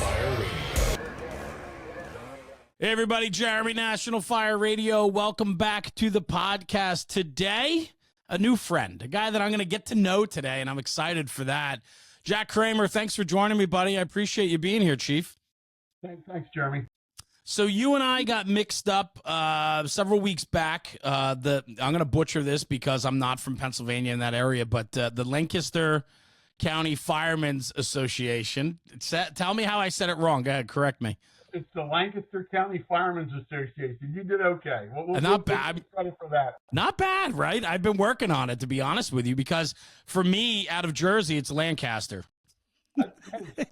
Fire Radio. Hey everybody, Jeremy, National Fire Radio. Welcome back to the podcast. Today, a new friend, a guy that I'm going to get to know today, and I'm excited for that. Jacque Kramer, thanks for joining me, buddy. I appreciate you being here, Chief. Thanks, Jeremy. So you and I got mixed up several weeks back. I'm going to butcher this because I'm not from Pennsylvania in that area, but the Lancaster County Firemen's Association. Tell me how I said it wrong. Go ahead, correct me. It's the Lancaster County Firemen's Association. You did okay. Not bad. We'll credit for that. Not bad, right? I've been working on it, to be honest with you, because for me, out of Jersey, it's Lancaster. You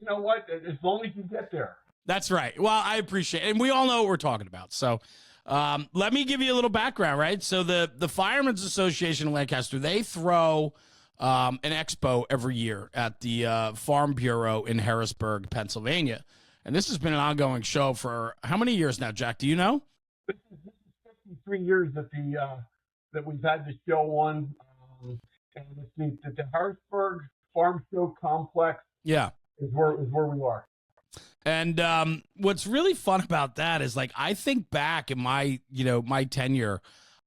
know what? As long as you get there. That's right. Well, I appreciate it. And we all know what we're talking about. So let me give you a little background, right? So the Firemen's Association of Lancaster, they throw an expo every year at the Farm Bureau in Harrisburg, Pennsylvania. And this has been an ongoing show for how many years now, Jacque? Do you know? This is 53 years that we've had the show on. And the Harrisburg Farm Show Complex is where we are. And what's really fun about that is, like, I think back in my tenure,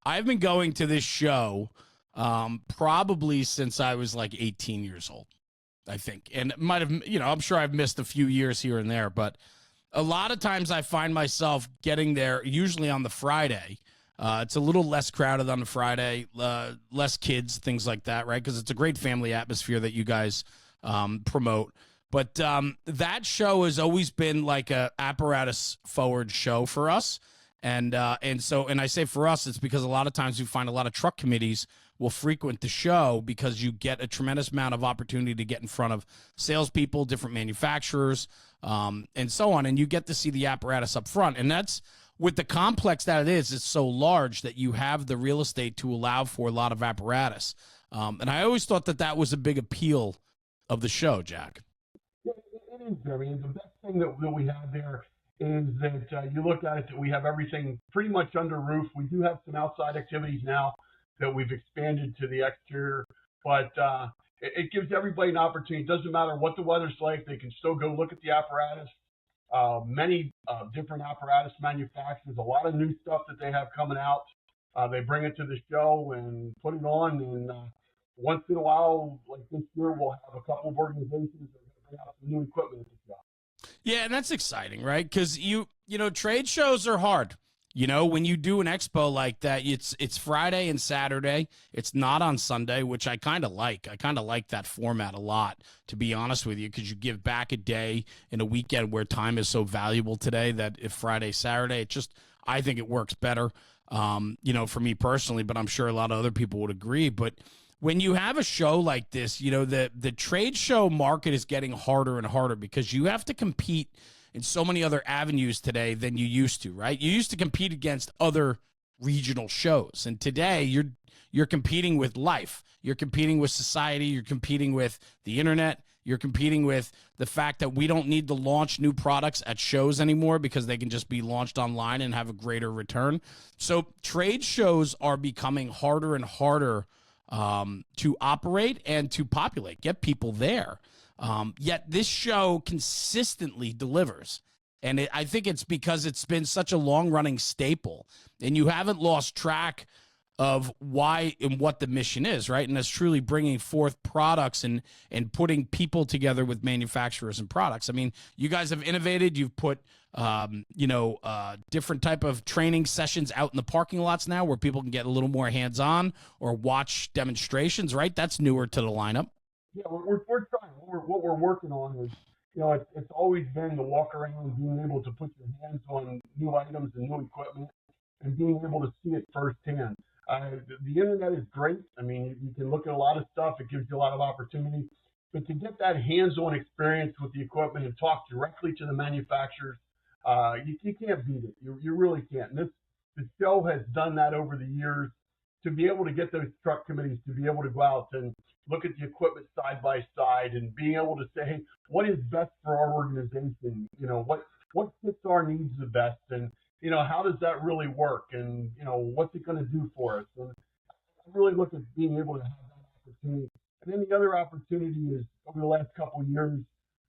I've been going to this show probably since I was like 18 years old, I think. And it might have, I'm sure I've missed a few years here and there, but a lot of times I find myself getting there usually on the Friday. It's a little less crowded on the Friday, less kids, things like that, right? Because it's a great family atmosphere that you guys promote. But that show has always been like a apparatus forward show for us. And I say for us, it's because a lot of times we find a lot of truck committees will frequent the show because you get a tremendous amount of opportunity to get in front of salespeople, different manufacturers, and so on. And you get to see the apparatus up front. And that's with the complex that it is, it's so large that you have the real estate to allow for a lot of apparatus. And I always thought that was a big appeal of the show, Jacque. It is, Jeremy. And the best thing that we have there is that you look at it, that we have everything pretty much under roof. We do have some outside activities now that we've expanded to the exterior, but it gives everybody an opportunity. It doesn't matter what the weather's like. They can still go look at the apparatus. Many different apparatus manufacturers, a lot of new stuff that they have coming out. They bring it to the show and put it on, and once in a while, like this year, we'll have a couple of organizations that bring out some new equipment at the show. Yeah, and that's exciting, right? Because trade shows are hard. When you do an expo like that, it's Friday and Saturday. It's not on Sunday, which I kind of like. I kind of like that format a lot, to be honest with you, because you give back a day in a weekend where time is so valuable today that if Friday, Saturday, I think it works better, for me personally, but I'm sure a lot of other people would agree. But when you have a show like this, the trade show market is getting harder and harder because you have to compete in so many other avenues today than you used to, right? You used to compete against other regional shows, and today you're competing with life. You're competing with society. You're competing with the internet. You're competing with the fact that we don't need to launch new products at shows anymore because they can just be launched online and have a greater return. So trade shows are becoming harder and harder to operate and to populate, get people there. Yet this show consistently delivers. And I think it's because it's been such a long-running staple, and you haven't lost track of why and what the mission is, right? And that's truly bringing forth products and putting people together with manufacturers and products. I mean, you guys have innovated. You've put, different type of training sessions out in the parking lots now where people can get a little more hands-on or watch demonstrations, right? That's newer to the lineup. Yeah, we're trying. What we're working on is, it's always been the walk around and being able to put your hands on new items and new equipment and being able to see it firsthand. The internet is great. I mean, you can look at a lot of stuff. It gives you a lot of opportunity. But to get that hands-on experience with the equipment and talk directly to the manufacturers, you can't beat it. You really can't. And the show has done that over the years. To be able to get those truck committees to be able to go out and look at the equipment side by side and being able to say, hey, what is best for our organization? What fits our needs the best? And, how does that really work? And, what's it going to do for us? And I really look at being able to have that opportunity. And then the other opportunity is over the last couple of years,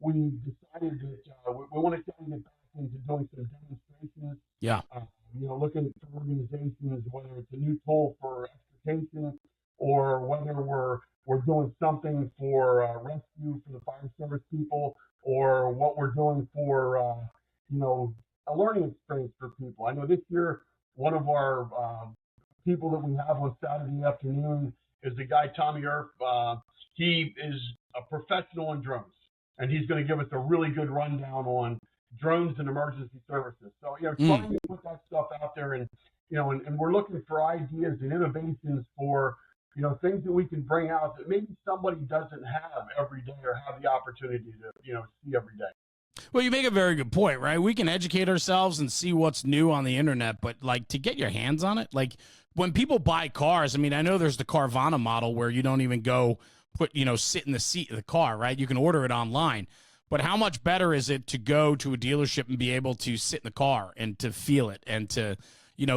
we decided that we want to try to get back into doing some demonstrations. Yeah. Looking for organizations, whether it's a new tool for extrication or whether we're doing something for rescue for the fire service people, or what we're doing for a learning experience for people. I know this year one of our people that we have on Saturday afternoon is the guy Tommy Earp. He is a professional in drones, and he's going to give us a really good rundown on drones and emergency services. So, trying to put that stuff out there, and and we're looking for ideas and innovations for things that we can bring out that maybe somebody doesn't have every day or have the opportunity to see every day. Well, you make a very good point, right? We can educate ourselves and see what's new on the internet, but like to get your hands on it, like when people buy cars, I mean, I know there's the Carvana model where you don't even go sit in the seat of the car, right? You can order it online. But how much better is it to go to a dealership and be able to sit in the car and to feel it and to,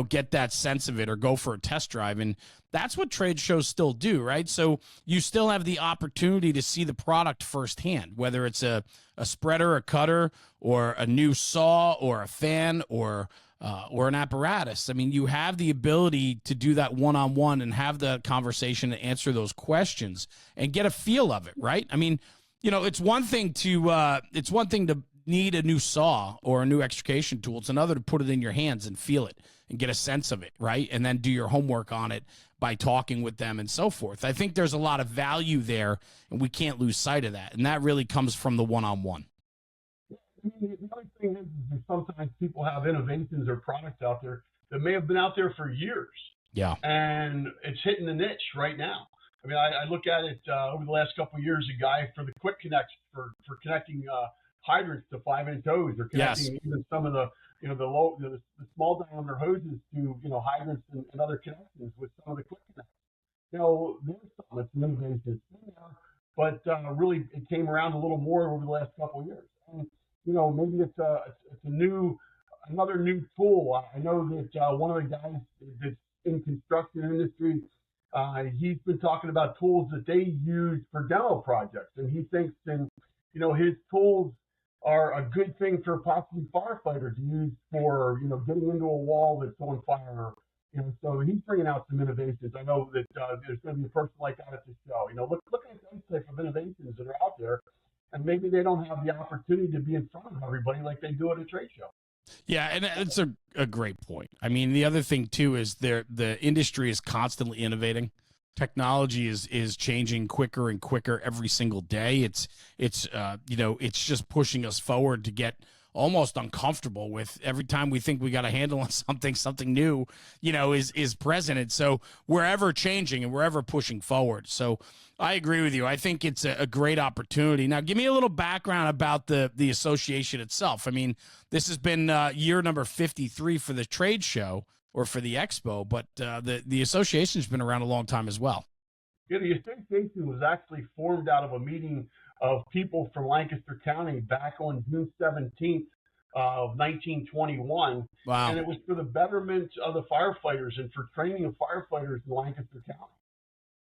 get that sense of it, or go for a test drive? And that's what trade shows still do, right? So you still have the opportunity to see the product firsthand, whether it's a spreader, a cutter, or a new saw, or a fan, or an apparatus. I mean, you have the ability to do that one-on-one and have the conversation and answer those questions and get a feel of it, right? I mean, it's one thing to need a new saw or a new extrication tool. It's another to put it in your hands and feel it and get a sense of it, right? And then do your homework on it by talking with them and so forth. I think there's a lot of value there, and we can't lose sight of that. And that really comes from the one-on-one. I mean, the other thing is that sometimes people have innovations or products out there that may have been out there for years. Yeah. And it's hitting the niche right now. I mean, I look at it over the last couple of years, a guy for the quick connects for connecting hydrants to 5-inch hose, or connecting even some of the the small diameter hoses to hydrants and other connections with some of the quick connects. There's something that's an innovation. It's been there, but really it came around a little more over the last couple of years. And maybe it's another new tool. I know that one of the guys that's in construction industry, he's been talking about tools that they use for demo projects, and he thinks his tools are a good thing for possibly firefighters to use for getting into a wall that's on fire. So he's bringing out some innovations. I know that there's going to be a person like that at the show. Looking at those type of innovations that are out there, and maybe they don't have the opportunity to be in front of everybody like they do at a trade show. Yeah, and it's a great point. I mean, the other thing too is the industry is constantly innovating. Technology is changing quicker and quicker every single day. It's just pushing us forward to get almost uncomfortable with every time we think we got a handle on something new, is present. And so we're ever changing and we're ever pushing forward. So I agree with you. I think it's a great opportunity. Now, give me a little background about the association itself. I mean, this has been year number 53 for the trade show, or for the expo, but the association's been around a long time as well. Yeah, the association was actually formed out of a meeting of people from Lancaster County back on June 17th of 1921. Wow. And it was for the betterment of the firefighters and for training of firefighters in Lancaster County.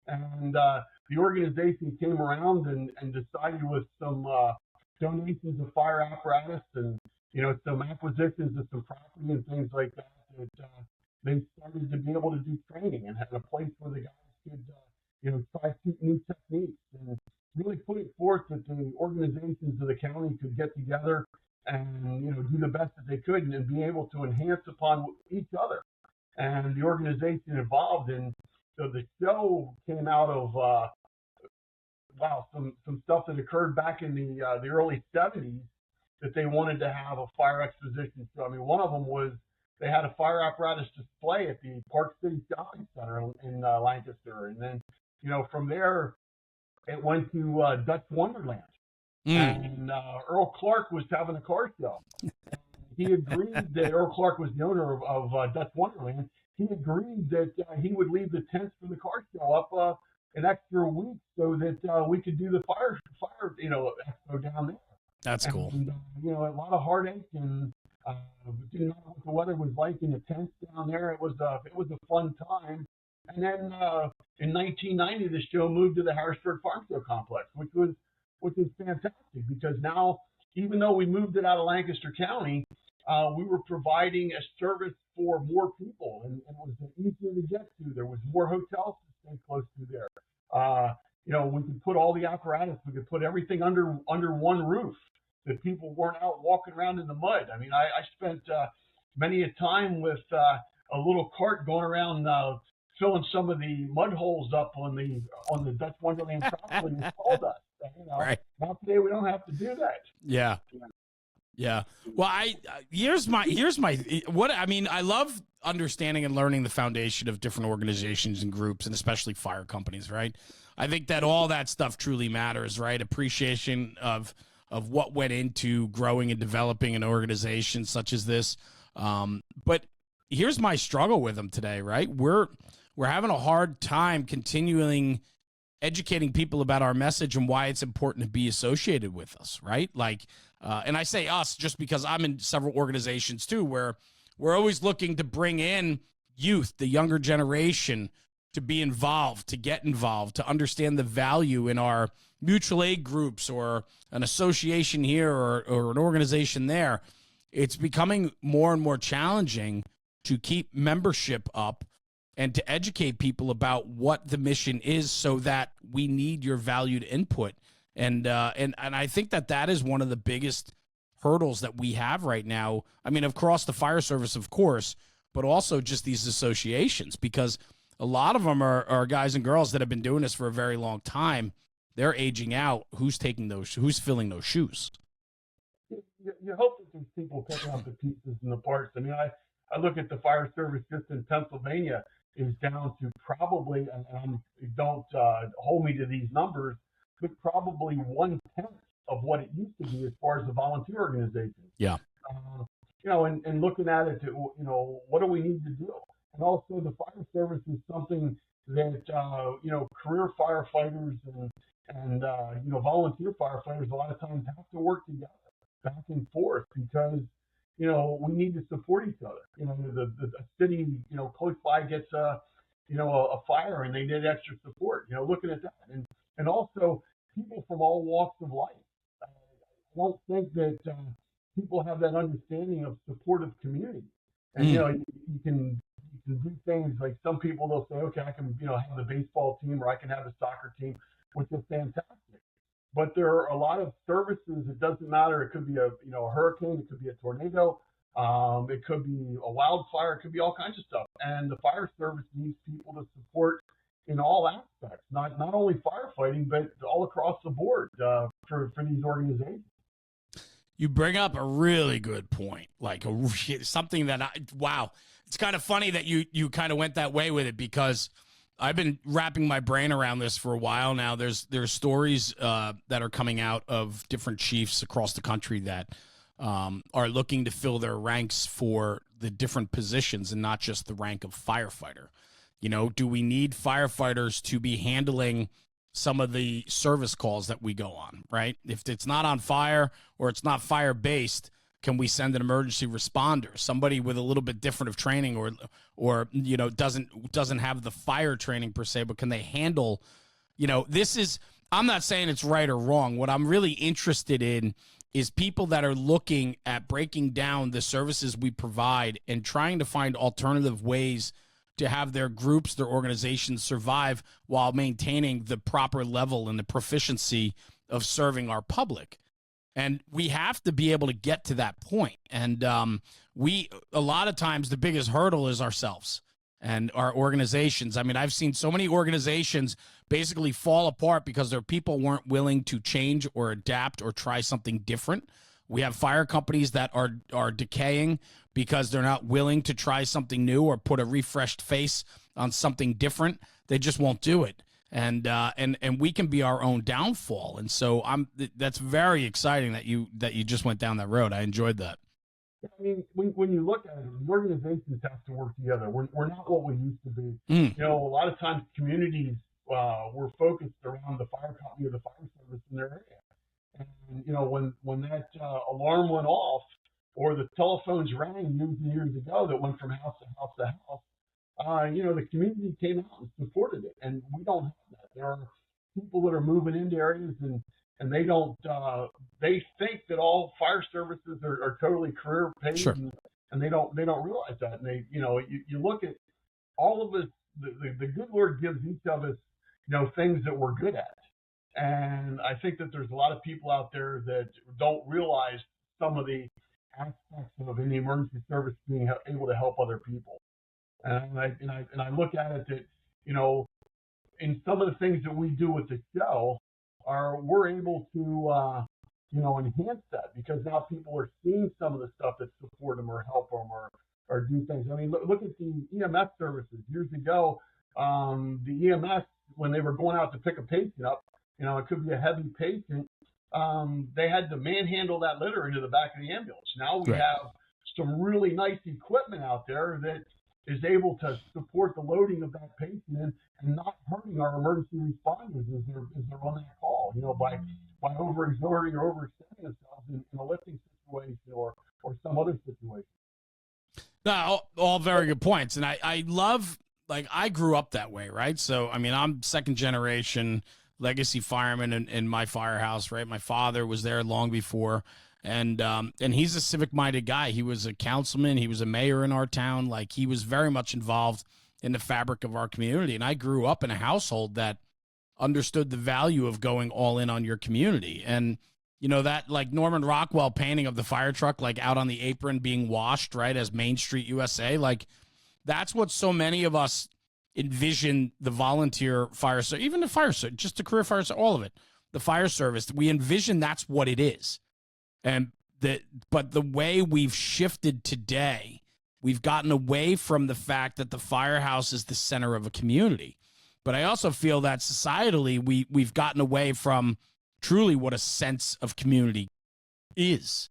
And the organization came around and decided with some donations of fire apparatus and some acquisitions of some property and things like that, they started to be able to do training and had a place where the guys could try new techniques and really put it forth that the organizations of the county could get together and do the best that they could and be able to enhance upon each other. And the organization evolved, and so the show came out of some stuff that occurred back in the early 70s that they wanted to have a fire exposition show. I mean, one of them was they had a fire apparatus display at the Park City Shopping Center in Lancaster, and then from there it went to Dutch Wonderland, and Earl Clark was having a car show. He agreed that Earl Clark was the owner of Dutch Wonderland. He agreed that he would leave the tents for the car show up an extra week so that we could do the fire expo down there. That's cool. And, a lot of heartache and didn't know what the weather was like in the tents down there. It was a fun time. And then in 1990, the show moved to the Harrisburg Farm Show Complex, which was which is fantastic because now, even though we moved it out of Lancaster County, we were providing a service for more people, and it was easier to get to. There was more hotels to stay close to there. We could put all the apparatus, we could put everything under one roof, that people weren't out walking around in the mud. I mean, I spent many a time with a little cart going around filling some of the mud holes up on the Dutch Wonderland Travel and sawdust. Right. Now today we don't have to do that. Yeah. Yeah. Well, here's my what I mean. I love understanding and learning the foundation of different organizations and groups, and especially fire companies. Right. I think that all that stuff truly matters. Right. Appreciation of what went into growing and developing an organization such as this. But here's my struggle with them today. Right. We're having a hard time continuing educating people about our message and why it's important to be associated with us. Right. Like. And I say us just because I'm in several organizations too, where we're always looking to bring in youth, the younger generation, to be involved, to get involved, to understand the value in our mutual aid groups or an association here or an organization there. It's becoming more and more challenging to keep membership up and to educate people about what the mission is, so that we need your valued input. And I think that is one of the biggest hurdles that we have right now. I mean, across the fire service, of course, but also just these associations, because a lot of them are guys and girls that have been doing this for a very long time. They're aging out. Who's filling those shoes? You hope that there's people picking up the pieces and the parts. I mean, I look at the fire service just in Pennsylvania is down to probably, and don't hold me to these numbers, but probably 1/10 of what it used to be as far as the volunteer organization. Yeah. And looking at it, what do we need to do? And also the fire service is something that, career firefighters and volunteer firefighters a lot of times have to work together back and forth because, we need to support each other. The city, close by gets a fire and they need extra support, looking at that. And also people from all walks of life. I don't think that people have that understanding of supportive community. And, you can do things like some people, they'll say, okay, I can, have the baseball team or I can have the soccer team, which is fantastic. But there are a lot of services. It doesn't matter. It could be a hurricane. It could be a tornado. It could be a wildfire. It could be all kinds of stuff. And the fire service needs people to support in all aspects, not only firefighting, but all across the board for these organizations. You bring up a really good point, like something that it's kind of funny that you kind of went that way with it, because I've been wrapping my brain around this for a while now. There's stories that are coming out of different chiefs across the country that are looking to fill their ranks for the different positions and not just the rank of firefighter. Do we need firefighters to be handling some of the service calls that we go on, right? If it's not on fire or it's not fire-based, can we send an emergency responder, somebody with a little bit different of training or doesn't have the fire training per se, but can they handle, I'm not saying it's right or wrong. What I'm really interested in is people that are looking at breaking down the services we provide and trying to find alternative ways to have their groups, their organizations survive while maintaining the proper level and the proficiency of serving our public. And we have to be able to get to that point. And a lot of times the biggest hurdle is ourselves and our organizations. I mean, I've seen so many organizations basically fall apart because their people weren't willing to change or adapt or try something different. We have fire companies that are decaying because they're not willing to try something new or put a refreshed face on something different. They just won't do it. And we can be our own downfall. And so that's very exciting that you just went down that road. I enjoyed that. I mean, when you look at it, the organizations have to work together. We're not what we used to be. A lot of times communities were focused around the fire company or the fire service in their area. And, when that alarm went off or the telephones rang years and years ago that went from house to house to house, the community came out and supported it. And we don't have that. There are people that are moving into areas and and they don't. They think that all fire services are totally career paid, Sure. and they don't realize that. And they, you look at all of us. The good Lord gives each of us, things that we're good at. And I think that there's a lot of people out there that don't realize some of the aspects of in the emergency service being able to help other people. And I look at it that, in some of the things that we do with the show, we're able to enhance that, because now people are seeing some of the stuff that support them or help them or do things. I mean, look at the EMS services. Years ago, the EMS, when they were going out to pick a patient up, it could be a heavy patient, they had to manhandle that litter into the back of the ambulance. Now we have some really nice equipment out there that is able to support the loading of that patient and not hurting our emergency responders as they're on that call, by overexerting or overextending themselves in a lifting situation or some other situation. No, all very good points. And I love, like, I grew up that way, right? So, I mean, I'm second generation legacy fireman in my firehouse, right? My father was there long before. And he's a civic-minded guy. He was a councilman. He was a mayor in our town. Like, he was very much involved in the fabric of our community. And I grew up in a household that understood the value of going all in on your community. And, that, like, Norman Rockwell painting of the fire truck, like, out on the apron being washed, right, as Main Street USA, like, that's what so many of us envision the volunteer fire service, even the fire service, just the career fire service, all of it, the fire service. We envision that's what it is. But the way we've shifted today, we've gotten away from the fact that the firehouse is the center of a community. But I also feel that societally, we've gotten away from truly what a sense of community is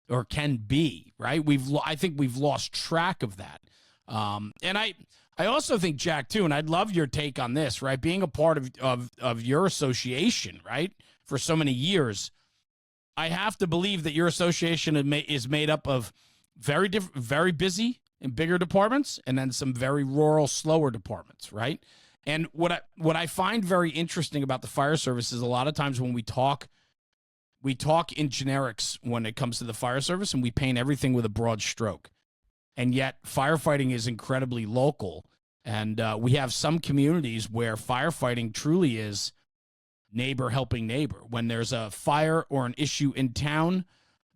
or can be, right? I think we've lost track of that. And I also think, Jacque, too, and I'd love your take on this, right? Being a part of your association, right, for so many years, I have to believe that your association is made up of very busy and bigger departments, and then some very rural, slower departments, right? And what I find very interesting about the fire service is a lot of times when we talk in generics when it comes to the fire service, and we paint everything with a broad stroke. And yet firefighting is incredibly local. And we have some communities where firefighting truly is neighbor helping neighbor. When there's a fire or an issue in town,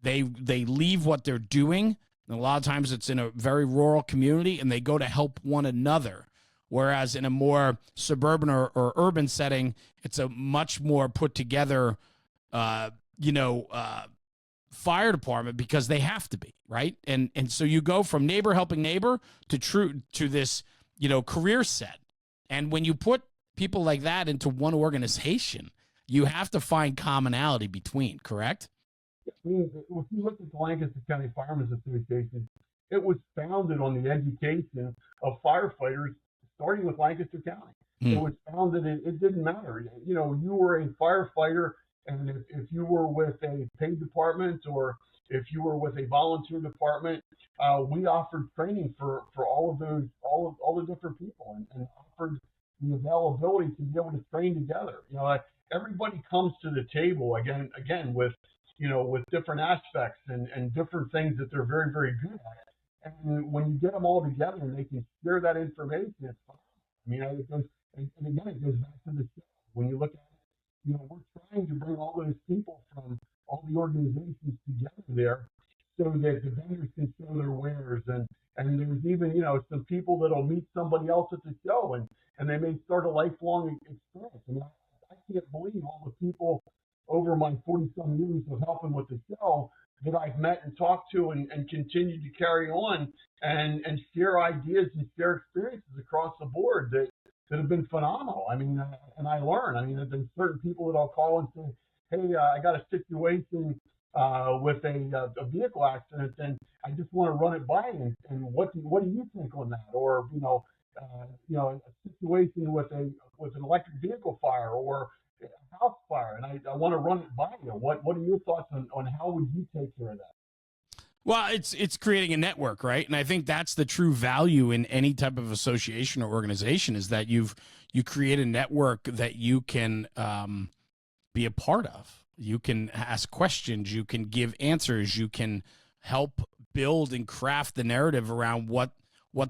they leave what they're doing. And a lot of times it's in a very rural community, and they go to help one another. Whereas in a more suburban or urban setting, it's a much more put together, fire department, because they have to be, right? And so you go from neighbor helping neighbor to this, career set. And when you put people like that into one organization, you have to find commonality between, correct? I mean, if you look at the Lancaster County Firemen's Association, it was founded on the education of firefighters, starting with Lancaster County. It was founded, it didn't matter. You were a firefighter, and if you were with a paid department or if you were with a volunteer department, we offered training for all of those, all the different people, and offered the availability to be able to train together. Everybody comes to the table again with different aspects and different things that they're very, very good at. And when you get them all together and they can share that information, it's fine. I mean, it goes, and again, it goes back to the show. When you look at it, we're trying to bring all those people from all the organizations together there so that the vendors can show their wares. And there's even, some people that'll meet somebody else at the show and they may start a lifelong experience. I mean, I can't believe all the people over my 40-some years of helping with the show that I've met and talked to and continue to carry on and share ideas and share experiences across the board that have been phenomenal. I mean, and I learn. I mean, there's certain people that I'll call and say, hey, I got a situation with a vehicle accident, and I just want to run it by you. And what do you think on that? Or a situation with an electric vehicle fire or a house fire, and I want to run it by you. What are your thoughts on how would you take care of that? Well, it's creating a network, right? And I think that's the true value in any type of association or organization, is that you create a network that you can be a part of. You can ask questions, you can give answers, you can help build and craft the narrative around what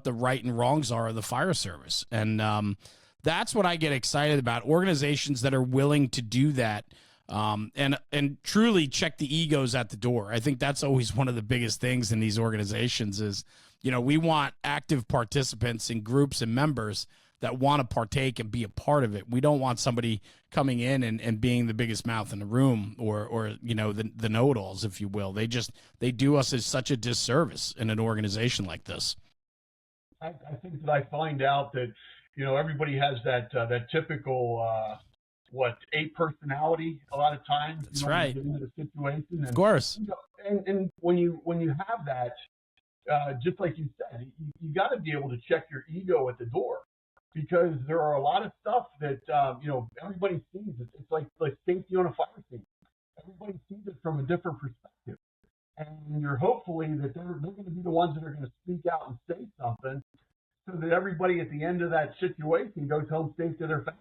the right and wrongs are of the fire service. And that's what I get excited about, organizations that are willing to do that. And truly check the egos at the door. I think that's always one of the biggest things in these organizations is, we want active participants in groups and members that want to partake and be a part of it. We don't want somebody coming in and being the biggest mouth in the room or the know-it-alls, if you will. They do us as such a disservice in an organization like this. I think that I find out that, everybody has that typical, A personality a lot of times. That's right. When you get into the situation. Of course. And when you have that, just like you said, you got to be able to check your ego at the door, because there are a lot of stuff that everybody sees. It's like safety on a fire scene. Everybody sees it from a different perspective, and you're hopefully that they're going to be the ones that are going to speak out and say something, so that everybody at the end of that situation goes home safe to their family.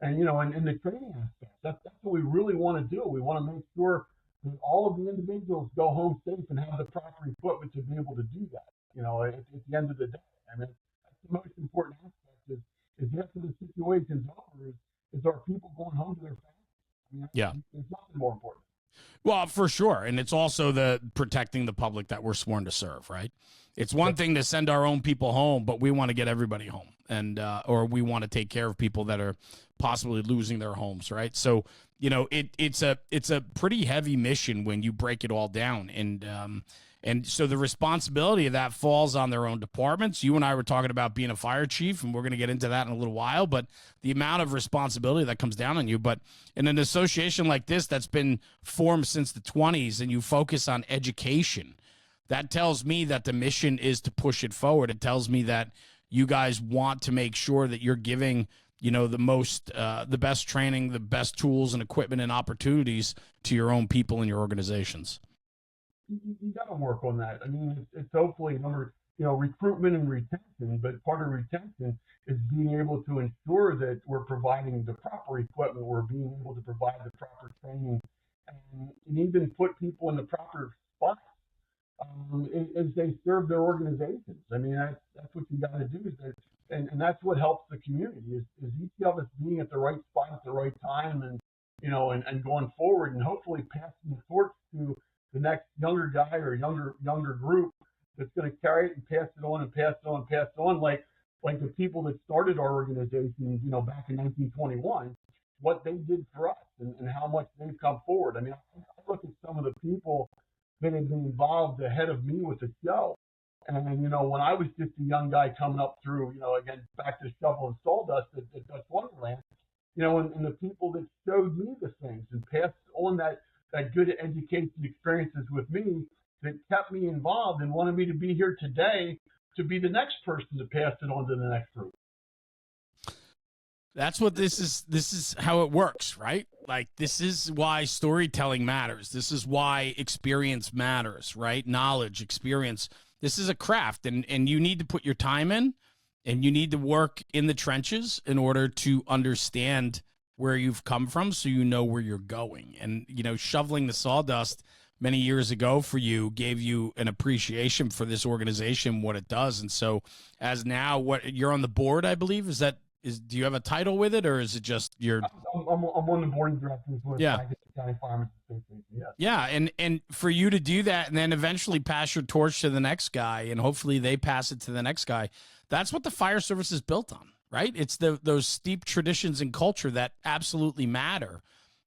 And in the training aspect, that's what we really want to do. We want to make sure that all of the individuals go home safe and have the proper equipment to be able to do that. At the end of the day, I mean, that's the most important aspect. Is after the situation's over, is our people going home to their families? I mean, yeah, there's nothing more important. Well, for sure. And it's also the protecting the public that we're sworn to serve, right? It's one thing to send our own people home, but we want to get everybody home, and or we want to take care of people that are possibly losing their homes, right? So, it's a pretty heavy mission when you break it all down, and so the responsibility of that falls on their own departments. You and I were talking about being a fire chief, and we're going to get into that in a little while, but the amount of responsibility that comes down on you. But in an association like this that's been formed since the 20s, and you focus on education, that tells me that the mission is to push it forward. It tells me that you guys want to make sure that you're giving, the best training, the best tools and equipment and opportunities to your own people in your organizations. You got to work on that. I mean, it's hopefully recruitment and retention, but part of retention is being able to ensure that we're providing the proper equipment, we're being able to provide the proper training, and even put people in the proper spots as they serve their organizations. I mean, that's what you got to do, and that's what helps the community is each of us being at the right spot at the right time, and and going forward, and hopefully passing the torch to the next younger guy or younger group that's going to carry it and pass it on and pass it on and pass it on, like the people that started our organization, back in 1921, what they did for us and how much they've come forward. I mean, I look at some of the people that have been involved ahead of me with the show, and when I was just a young guy coming up through, again, back to Shovel and Sawdust at Dutch Wonderland, and the people that showed me the things and passed on that good education experiences with me, that kept me involved and wanted me to be here today to be the next person to pass it on to the next group. That's what this is how it works, right? Like, this is why storytelling matters. This is why experience matters, right? Knowledge, experience. This is a craft, and you need to put your time in, and you need to work in the trenches in order to understand where you've come from, so you know where you're going. And shoveling the sawdust many years ago for you gave you an appreciation for this organization, what it does. And so as now, what you're on the board, I believe, do you have a title with it, or is it just your? I'm on the board of directors with Lancaster County Firemen Association. Yes. Yeah, and for you to do that and then eventually pass your torch to the next guy, and hopefully they pass it to the next guy. That's what the fire service is built on, right? It's those steep traditions and culture that absolutely matter,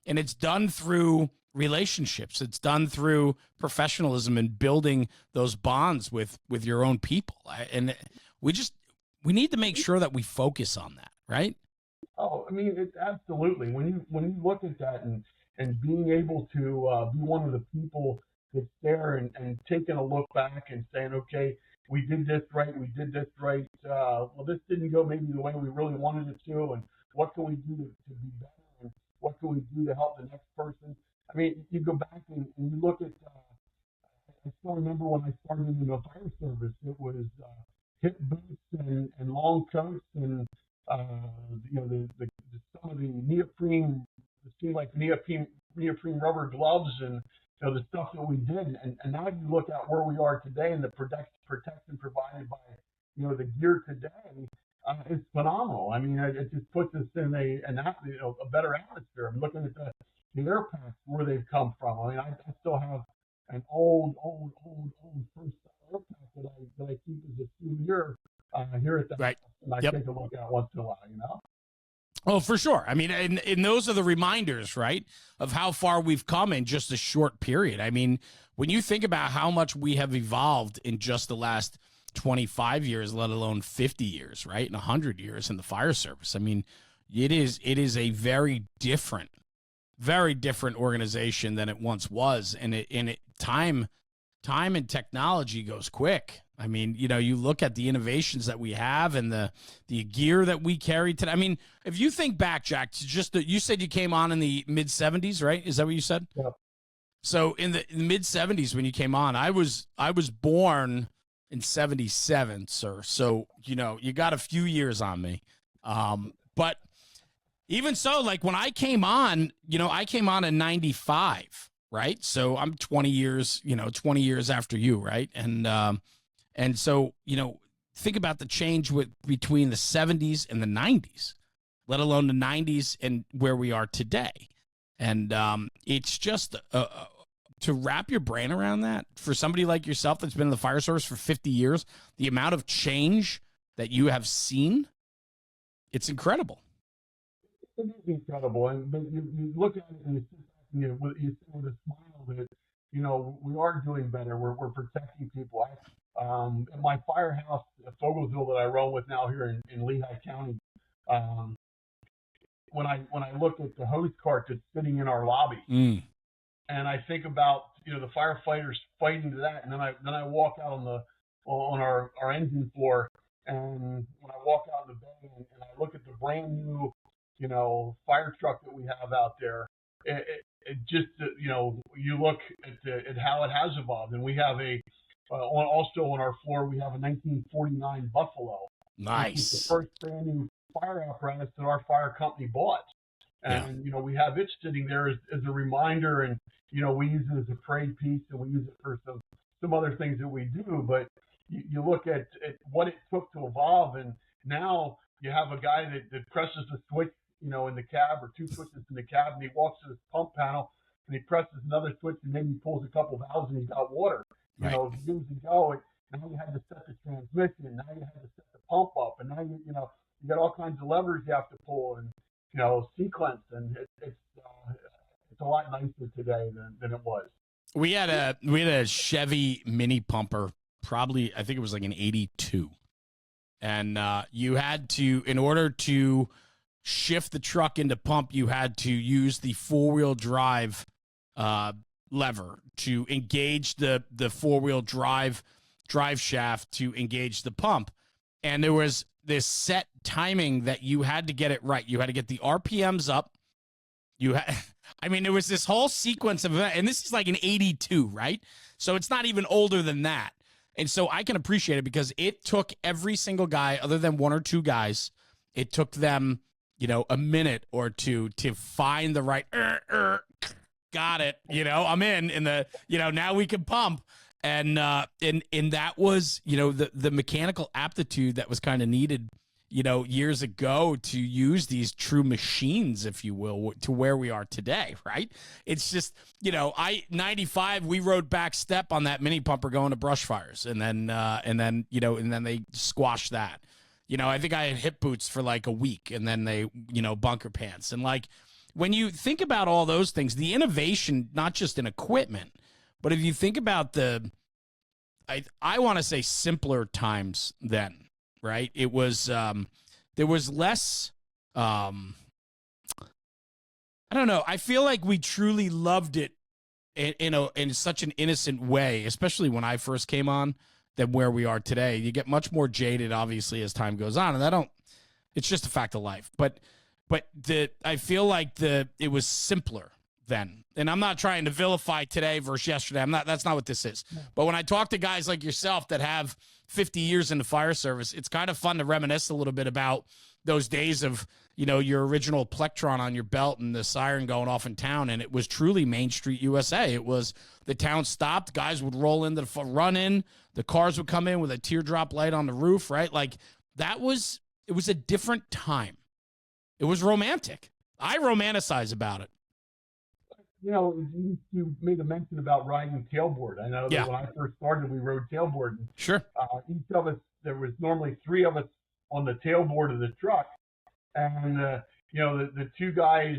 and it's done through relationships. It's done through professionalism and building those bonds with your own people. And we need to make sure that we focus on that, right? Oh, I mean, it's absolutely. When you look at that and being able to be one of the people that's there and taking a look back and saying, okay, we did this right, we did this right. Well, this didn't go maybe the way we really wanted it to, and what can we do to be better, and what can we do to help the next person? I mean, you go back and you look at, I still remember when I started in the fire service, it was hip boots and long coats and, some of the neoprene it seemed like neoprene rubber gloves and the stuff that we did. And now you look at where we are today and the protection provided by the gear today. It's phenomenal. I mean, it just puts us in a better atmosphere. I'm looking at the air packs where they've come from. I mean, I still have an old first air pack that I keep as a souvenir here at the right. house, and I take a look at it once in a while. Oh, for sure. I mean, and those are the reminders, right, of how far we've come in just a short period. I mean, when you think about how much we have evolved in just the last 25 years, let alone 50 years, right, and 100 years in the fire service. I mean, it is a very different organization than it once was, and time and technology goes quick. I mean, you look at the innovations that we have and the gear that we carry today. I mean, if you think back, Jacque, you said you came on in the mid 70s, right? Is that what you said? Yeah. So in the mid 70s when you came on, I was born in 77, sir. So, you got a few years on me. But even so, like when I came on, I came on in 95, right? So I'm 20 years after you, right? And so, think about the change between the 70s and the 90s, let alone the 90s and where we are today. And it's just to wrap your brain around that for somebody like yourself that's been in the fire service for 50 years, the amount of change that you have seen, it's incredible. It is incredible. But you look at it and you say with a smile that, we are doing better. We're protecting people. At my firehouse at Foglesville that I run with now here in Lehigh County, when I look at the hose cart that's sitting in our lobby, and I think about the firefighters fighting to that, and then I walk out on our engine floor, and when I walk out in the bay and I look at the brand new fire truck that we have out there, it just you look at how it has evolved, and we have also on our floor we have a 1949 Buffalo. Nice. It's the first brand new fire apparatus that our fire company bought. And, we have it sitting there as a reminder, and, we use it as a parade piece, and we use it for some other things that we do. But you look at what it took to evolve, and now you have a guy that presses a switch, in the cab, or two switches in the cab, and he walks to this pump panel, and he presses another switch, and maybe he pulls a couple valves, and he's got water. Right. Years ago, and now you had to set the transmission, and now you had to set the pump up, and now you got all kinds of levers you have to pull, and sequence, and it's a lot nicer today than it was. We had a Chevy mini pumper, probably I think it was like an 82, and you had to, in order to shift the truck into pump, you had to use the 4-wheel drive lever to engage the 4-wheel drive shaft to engage the pump, and there was this set timing that you had to get it right. You had to get the RPMs up. There was this whole sequence of, and this is like an 82, right? So it's not even older than that. And so I can appreciate it because it took every single guy, other than one or two guys, it took them, a minute or two to find the right, got it. I'm in the, now we can pump. And that was, the mechanical aptitude that was kind of needed, years ago to use these true machines, if you will, to where we are today, right? It's just, 95, we rode back step on that mini pumper going to brush fires. And then they squashed that. I think I had hip boots for like a week, and then they, bunker pants. And like, when you think about all those things, the innovation, not just in equipment, but if you think about I want to say simpler times then, right? It was, there was less, I don't know. I feel like we truly loved it in such an innocent way, especially when I first came on, than where we are today. You get much more jaded, obviously, as time goes on, and it's just a fact of life. But I feel like it was simpler then. And I'm not trying to vilify today versus yesterday. That's not what this is. But when I talk to guys like yourself that have 50 years in the fire service, it's kind of fun to reminisce a little bit about, those days of, your original Plectron on your belt and the siren going off in town. And it was truly Main Street USA. It was the town stopped. Guys would roll in, run in. The cars would come in with a teardrop light on the roof, right? Like it was a different time. It was romantic. I romanticize about it. You made a mention about riding tailboard. I know that when I first started, we rode tailboard. Sure. Each of us, there was normally three of us on the tailboard of the truck. And, the two guys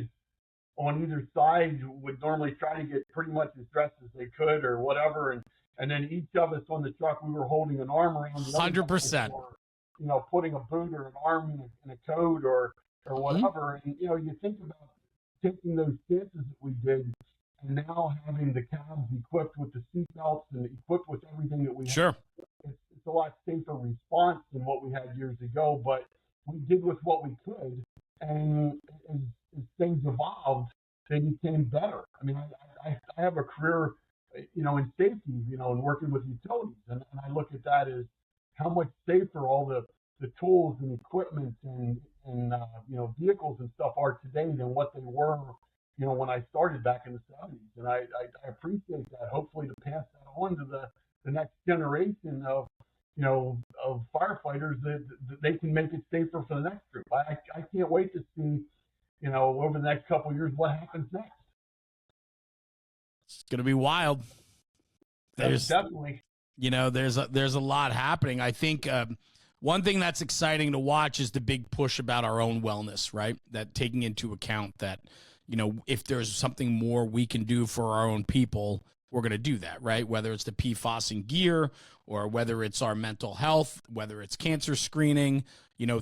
on either side would normally try to get pretty much as dressed as they could or whatever. And then each of us on the truck, we were holding an arm around the other 100%. Or, putting a boot or an arm in a coat or whatever. And, you think about taking those chances that we did and now having the cabs equipped with the seatbelts and equipped with everything that we Sure. have. It's a lot safer response than what we had years ago, but we did with what we could, and as things evolved, they became better. I mean, I have a career, in safety, and working with utilities, and I look at that as how much safer all the tools and equipment and vehicles and stuff are today than what they were, when I started back in the 70s. And I appreciate that, hopefully to pass that on to the next generation of firefighters that they can make it safer for the next group. I can't wait to see, over the next couple of years, what happens next. It's going to be wild. There's definitely, there's a lot happening. I think one thing that's exciting to watch is the big push about our own wellness, right? That taking into account that, if there's something more we can do for our own people, we're going to do that, right? Whether it's the PFAS in gear or whether it's our mental health, whether it's cancer screening,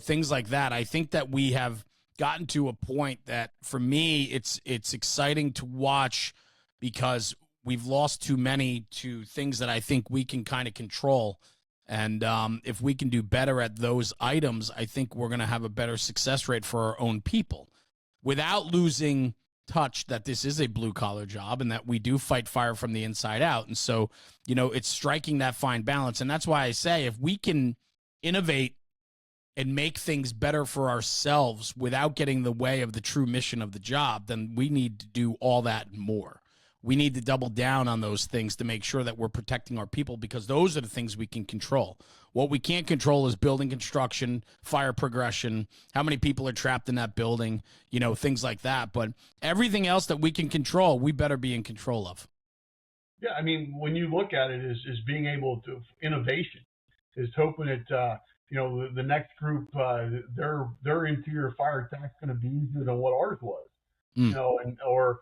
things like that. I think that we have gotten to a point that for me, it's exciting to watch because we've lost too many to things that I think we can kind of control. And if we can do better at those items, I think we're going to have a better success rate for our own people without losing touch that this is a blue-collar job and that we do fight fire from the inside out. And so, it's striking that fine balance. And that's why I say if we can innovate and make things better for ourselves without getting in the way of the true mission of the job, then we need to do all that and more. We need to double down on those things to make sure that we're protecting our people because those are the things we can control. What we can't control is building construction, fire progression, how many people are trapped in that building, things like that. But everything else that we can control, we better be in control of. Yeah, I mean, when you look at it as being able to innovation, is hoping that, the next group, their interior fire attack's going to be easier than what ours was, or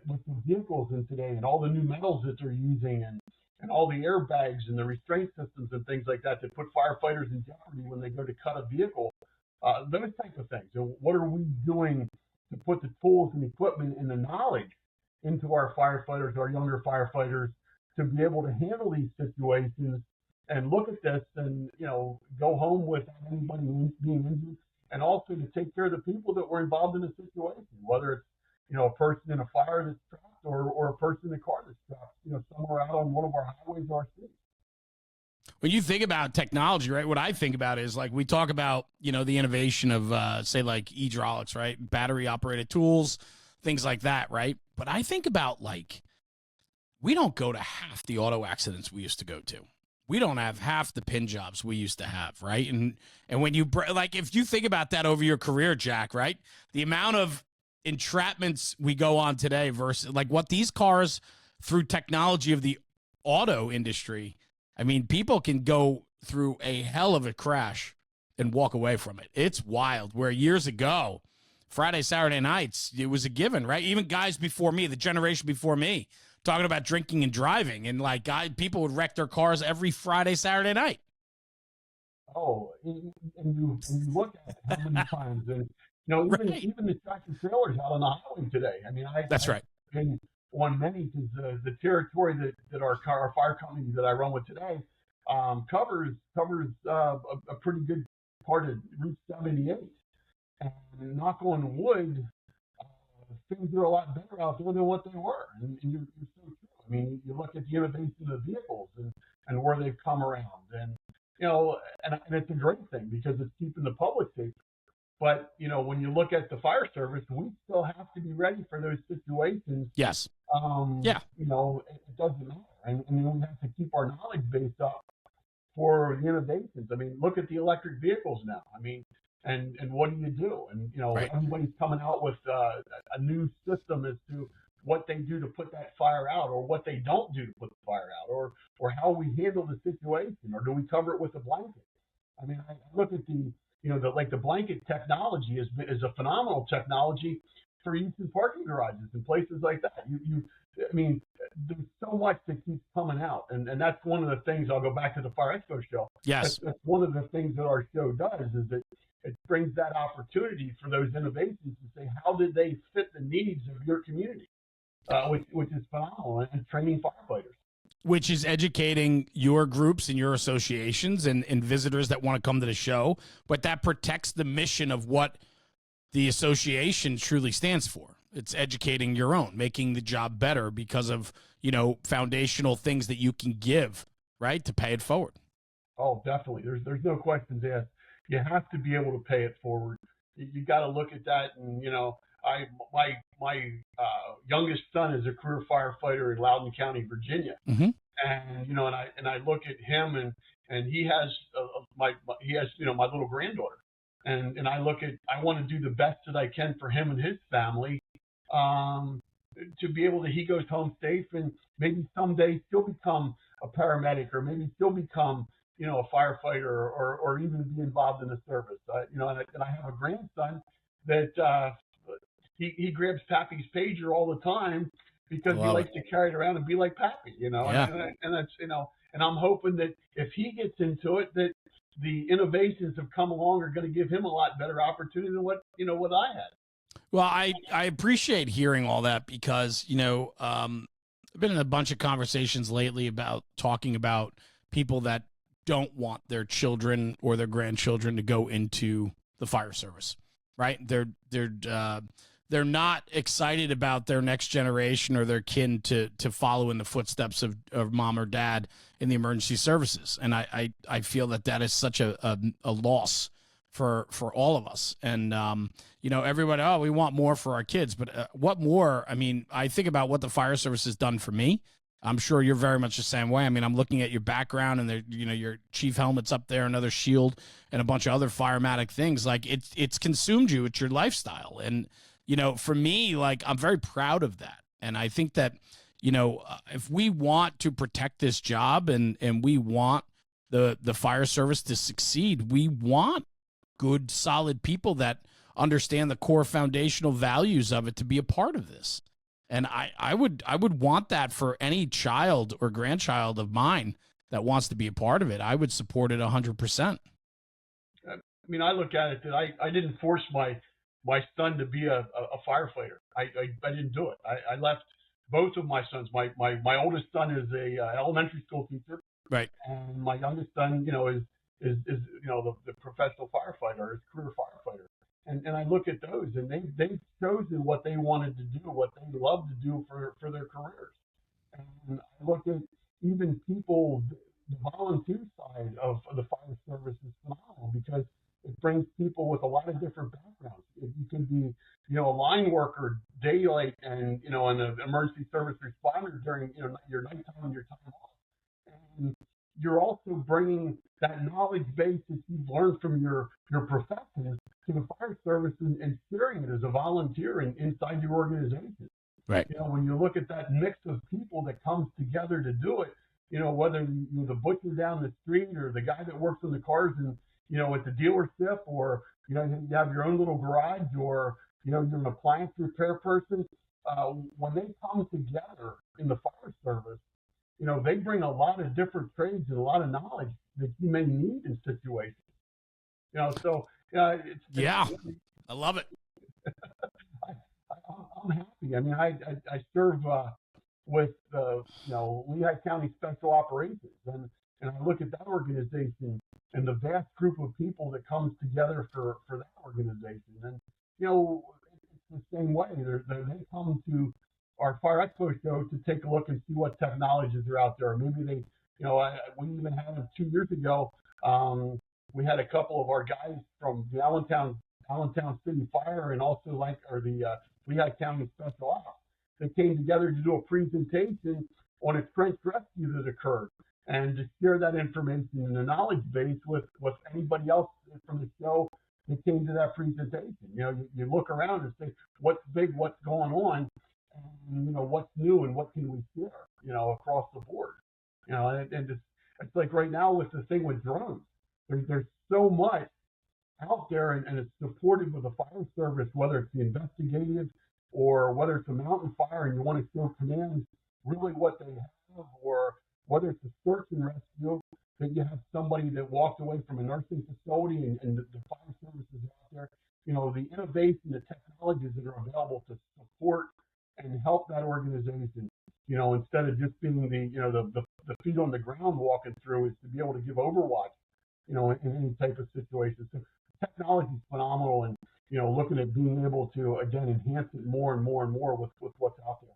with the vehicles in today and all the new metals that they're using and all the airbags and the restraint systems and things like that put firefighters in jeopardy when they go to cut a vehicle, those type of things. So what are we doing to put the tools and equipment and the knowledge into our firefighters, our younger firefighters, to be able to handle these situations and look at this and, go home without anybody being injured, and also to take care of the people that were involved in the situation, whether it's a person in a fire that's trapped or a person in a car that's trapped, somewhere out on one of our highways or our cities. When you think about technology, right, what I think about is like we talk about, the innovation of, say, like hydraulics, right, battery operated tools, things like that, right? But I think about we don't go to half the auto accidents we used to go to. We don't have half the pin jobs we used to have, right? And when you if you think about that over your career, Jacque, right, the amount of entrapments we go on today versus what these cars through technology of the auto industry. I mean, people can go through a hell of a crash and walk away from it. It's wild. Where years ago, Friday, Saturday nights, it was a given, right? Even guys before me, the generation before me, talking about drinking and driving, and people would wreck their cars every Friday, Saturday night. Oh, and you look at how many times, and even the tractor trailers out on the highway today. I mean, I've been on many because the territory that our fire company that I run with today covers a pretty good part of Route 78. And knock on wood, things are a lot better out there than what they were. And you're so true. I mean, you look at the innovation of the vehicles and where they've come around. And, and it's a great thing because it's keeping the public safe. But when you look at the fire service, we still have to be ready for those situations. Yes. Yeah. It doesn't matter, and we have to keep our knowledge base up for the innovations. I mean, look at the electric vehicles now. I mean, and what do? And Right. everybody's coming out with a new system as to what they do to put that fire out, or what they don't do to put the fire out, or how we handle the situation, or do we cover it with a blanket? I mean, I look at the blanket technology is a phenomenal technology for use in parking garages and places like that. I mean, there's so much that keeps coming out, and that's one of the things. I'll go back to the Fire Expo show. Yes. That's one of the things that our show does, is that it brings that opportunity for those innovations to say, how did they fit the needs of your community, which is phenomenal, and training firefighters. Which is educating your groups and your associations and visitors that want to come to the show, but that protects the mission of what the association truly stands for. It's educating your own, making the job better because of, foundational things that you can give, right, to pay it forward. Oh, definitely. There's no questions asked. You have to be able to pay it forward. You got to look at that, and my youngest son is a career firefighter in Loudoun County, Virginia, mm-hmm. and I look at him, and he has my little granddaughter, and I want to do the best that I can for him and his family, to be able to, he goes home safe, and maybe someday he'll become a paramedic, or maybe he'll become a firefighter, or even be involved in the service. And I have a grandson that he grabs Pappy's pager all the time because he likes to carry it around and be like Pappy, Yeah. and that's and I'm hoping that if he gets into it, that the innovations have come along are going to give him a lot better opportunity than what I had. Well, I appreciate hearing all that because, I've been in a bunch of conversations lately about talking about people that don't want their children or their grandchildren to go into the fire service, right? They're not excited about their next generation or their kin to follow in the footsteps of mom or dad in the emergency services. And I feel that is such a loss for all of us. And, everybody, we want more for our kids, but what more? I mean, I think about what the fire service has done for me. I'm sure you're very much the same way. I mean, I'm looking at your background, and your chief helmet's up there, another shield, and a bunch of other firematic things. Like it's consumed you. It's your lifestyle. And, for me, like, I'm very proud of that. And I think that, if we want to protect this job and we want the fire service to succeed, we want good, solid people that understand the core foundational values of it to be a part of this. And I would want that for any child or grandchild of mine that wants to be a part of it. I would support it 100%. I mean, I look at it that I didn't force my son to be a firefighter. I didn't do it. I left both of my sons. My oldest son is a elementary school teacher, right, and my youngest son, is the professional firefighter, is career firefighter. And I look at those, and they've chosen what they wanted to do, what they love to do for their careers. And I look at even people, the volunteer side of the fire service is phenomenal because it brings people with a lot of different backgrounds. You can be, a line worker, daylight, and an emergency service responder during your nighttime and your time off. And you're also bringing that knowledge base that you've learned from your profession to the fire service and sharing it as a volunteer inside your organization. right. When you look at that mix of people that comes together to do it, whether you're the butcher down the street or the guy that works on the cars and at the dealership, or you have your own little garage, or you're an appliance repair person, when they come together in the fire service, they bring a lot of different trades and a lot of knowledge that you may need in situations. I love it. I'm happy. I mean, I serve with Lehigh County Special Operations, and I look at that organization and the vast group of people that comes together for that organization, and it's the same way. They come to our Fire Expo show to take a look and see what technologies are out there. Maybe they, we even had 2 years ago We had a couple of our guys from the Allentown City Fire and also the Lehigh County Special Ops that came together to do a presentation on a trench rescue that occurred and to share that information in the knowledge base with anybody else from the show that came to that presentation. You look around and say, what's big, what's going on, and, what's new and what can we share, across the board. And it's like right now with the thing with drones, there's so much out there and it's supported with the fire service, whether it's the investigative or whether it's a mountain fire and you want to show command really what they have, or whether it's a search and rescue, that you have somebody that walked away from a nursing facility and the fire services out there, the innovation, the technologies that are available to support and help that organization, instead of just being the feet on the ground walking through, is to be able to give overwatch, in any type of situation. So technology is phenomenal, and looking at being able to again enhance it more and more and more with what's out there.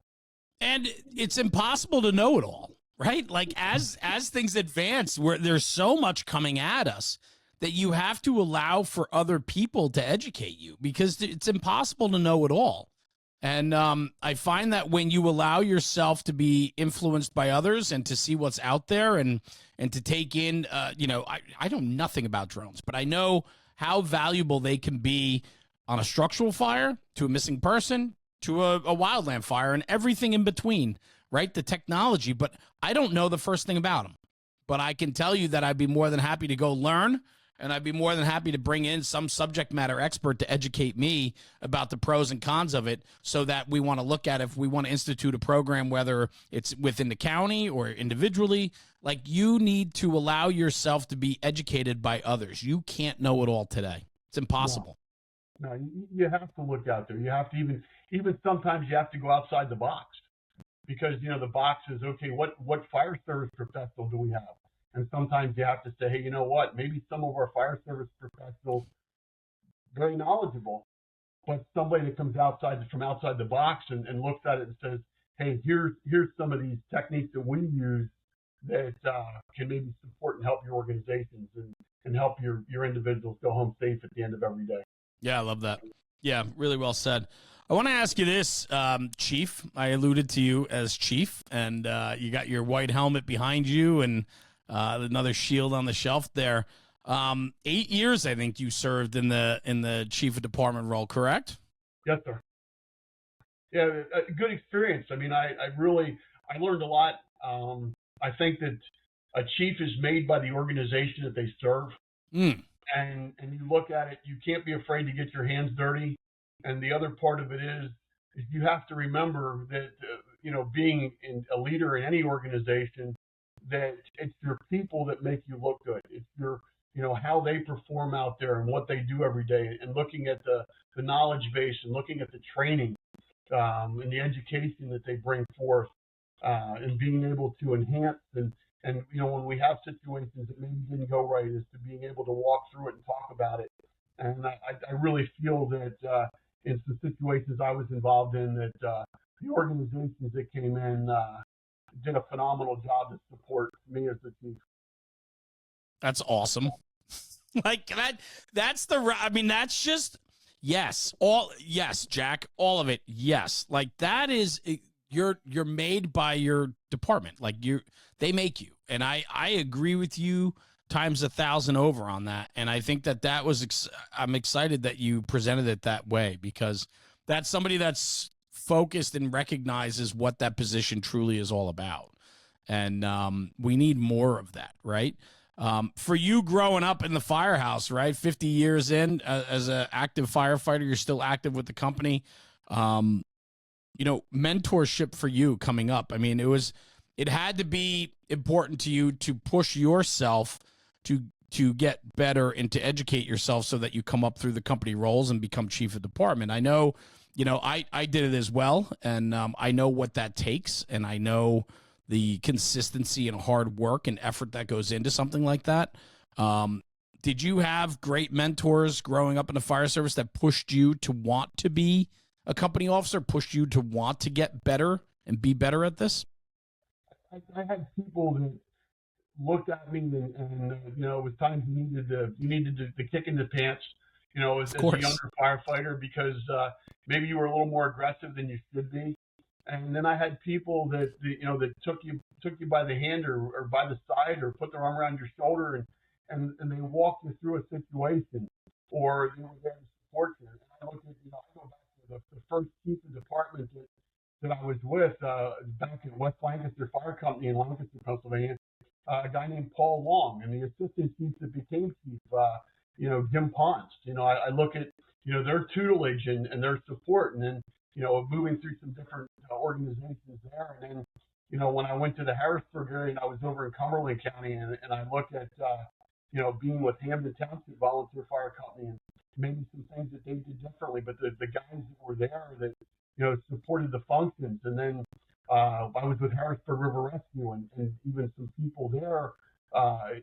And it's impossible to know it all, right? Like as things advance, where there's so much coming at us that you have to allow for other people to educate you, because it's impossible to know it all. And I find that when you allow yourself to be influenced by others and to see what's out there and to take in, I know nothing about drones, but I know how valuable they can be on a structural fire, to a missing person, to a wildland fire, and everything in between, right? The technology, but I don't know the first thing about them. But I can tell you that I'd be more than happy to go learn, and I'd be more than happy to bring in some subject matter expert to educate me about the pros and cons of it, so that we want to look at if we want to institute a program, whether it's within the county or individually. Like, you need to allow yourself to be educated by others. You can't know it all today. It's impossible. No, you have to look out there. You have to even sometimes you have to go outside the box, because the box is, okay, what fire service professional do we have? And sometimes you have to say, hey, you know what? Maybe some of our fire service professionals, very knowledgeable, but somebody that comes from outside the box and looks at it and says, hey, here's some of these techniques that we use that can maybe support and help your organizations and help your individuals go home safe at the end of every day. Yeah, I love that. Yeah, really well said. I want to ask you this, Chief. I alluded to you as Chief, and you got your white helmet behind you and another shield on the shelf there. 8 years, I think, you served in the Chief of Department role, correct? Yes, sir. Yeah, a good experience. I mean, I learned a lot. I think that a chief is made by the organization that they serve. And you look at it, you can't be afraid to get your hands dirty. And the other part of it is you have to remember that, being a leader in any organization, that it's your people that make you look good. It's your, how they perform out there and what they do every day, and looking at the knowledge base and looking at the training and the education that they bring forth, and being able to enhance and when we have situations that maybe didn't go right, is to being able to walk through it and talk about it. And I really feel that in some situations I was involved in, that the organizations that came in did a phenomenal job to support me as the chief. That's awesome. Like that's just, yes, Jacque, all of it. Yes. Like, that is, you're made by your department. Like, they make you. And I agree with you times 1,000 over on that. And I think that was, I'm excited that you presented it that way, because that's somebody that's focused and recognizes what that position truly is all about. And we need more of that, right? For you growing up in the firehouse, right? 50 years in as an active firefighter, you're still active with the company. Mentorship for you coming up. I mean, it had to be important to you to push yourself to get better and to educate yourself, so that you come up through the company roles and become chief of department. I know, I did it as well. And I know what that takes. And I know the consistency and hard work and effort that goes into something like that. Did you have great mentors growing up in the fire service that pushed you to want to be a company officer, pushed you to want to get better and be better at this? I had people looked at me and it was times you needed to kick in the pants, Of as a course. younger firefighter because maybe you were a little more aggressive than you should be. And then I had people that took you by the hand or by the side or put their arm around your shoulder and they walked you through a situation or they were there to support you. And I look at I go back to the first chief of department that I was with back at West Lancaster Fire Company in Lancaster, Pennsylvania. A guy named Paul Long, and the assistant chief that became chief, Jim Ponce. I look at their tutelage and their support, and then moving through some different organizations there, and then when I went to the Harrisburg area and I was over in Cumberland County, and I looked at being with Hamden Township Volunteer Fire Company and maybe some things that they did differently, but the guys that were there that supported the functions. And then I was with Harrisburg River Rescue and even some people there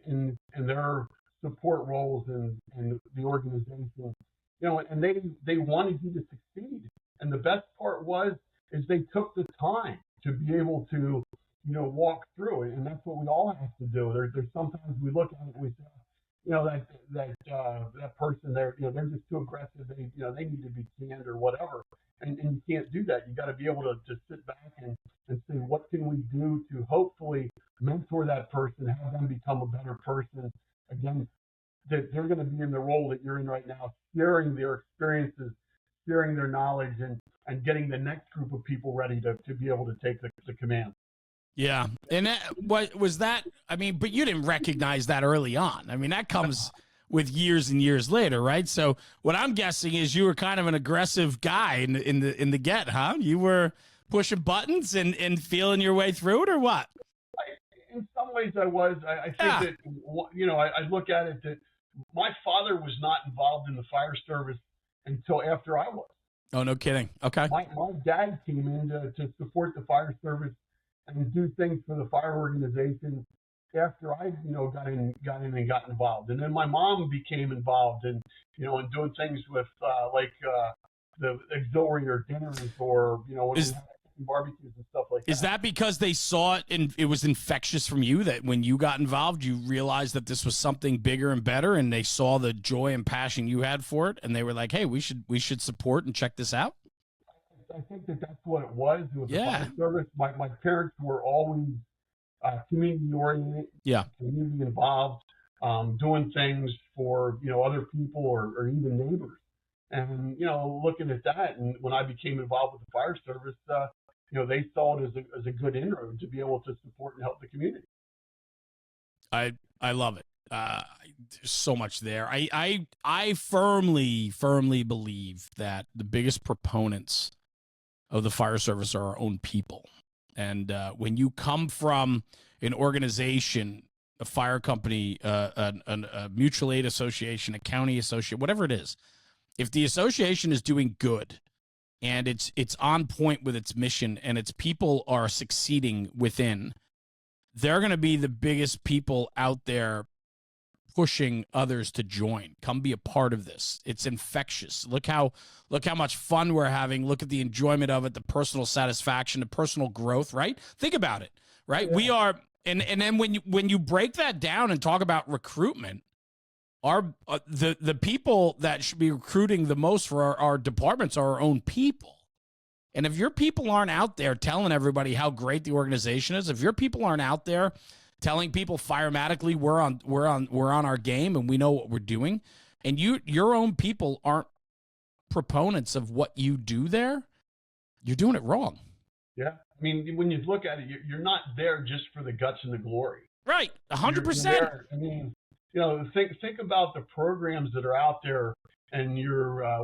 in their support roles in the organization. And they wanted you to succeed. And the best part is they took the time to be able to walk through it, and that's what we all have to do. There's sometimes we look at it and we say, that person there, they're just too aggressive. They need to be canned or whatever. And you can't do that. You got to be able to sit back and say, what can we do to hopefully mentor that person, have them become a better person. Again, that they're going to be in the role that you're in right now, sharing their experiences, sharing their knowledge, and getting the next group of people ready to be able to take the command. Yeah. And what was that? I mean, but you didn't recognize that early on. I mean, that comes with years and years later, right? So what I'm guessing is you were kind of an aggressive guy in the get, huh? You were pushing buttons and feeling your way through it, or what? In some ways I was. I think that, I look at it that my father was not involved in the fire service until after I was. Oh, no kidding. Okay. My dad came in to support the fire service and do things for the fire organization after I, got in and got involved. And then my mom became involved in doing things with the auxiliary or dinners or, when we had barbecues and stuff like that. Is that because they saw it and it was infectious from you, that when you got involved, you realized that this was something bigger and better, and they saw the joy and passion you had for it, and they were like, hey, we should support and check this out? I think that's what it was. It was Yeah. the fire service. My parents were always community oriented, community involved, doing things for other people or even neighbors. And looking at that, and when I became involved with the fire service, they saw it as a good inroad to be able to support and help the community. I love it. There's so much there. I firmly believe that the biggest proponents of the fire service are our own people. And when you come from an organization, a fire company, a mutual aid association, a county association, whatever it is, if the association is doing good and it's on point with its mission and its people are succeeding within, they're going to be the biggest people out there pushing others to join. Come be a part of this. It's infectious. Look how much fun we're having. Look at the enjoyment of it, the personal satisfaction, the personal growth, right? Think about it, right? Yeah. We are, and then when you break that down and talk about recruitment, the people that should be recruiting the most for our departments are our own people. And if your people aren't out there telling everybody how great the organization is, if your people aren't out there telling people firematically we're on our game and we know what we're doing, and your own people aren't proponents of what you do there, you're doing it wrong. Yeah. I mean, when you look at it, you're not there just for the guts and the glory. Right. 100%. I mean, think about the programs that are out there, and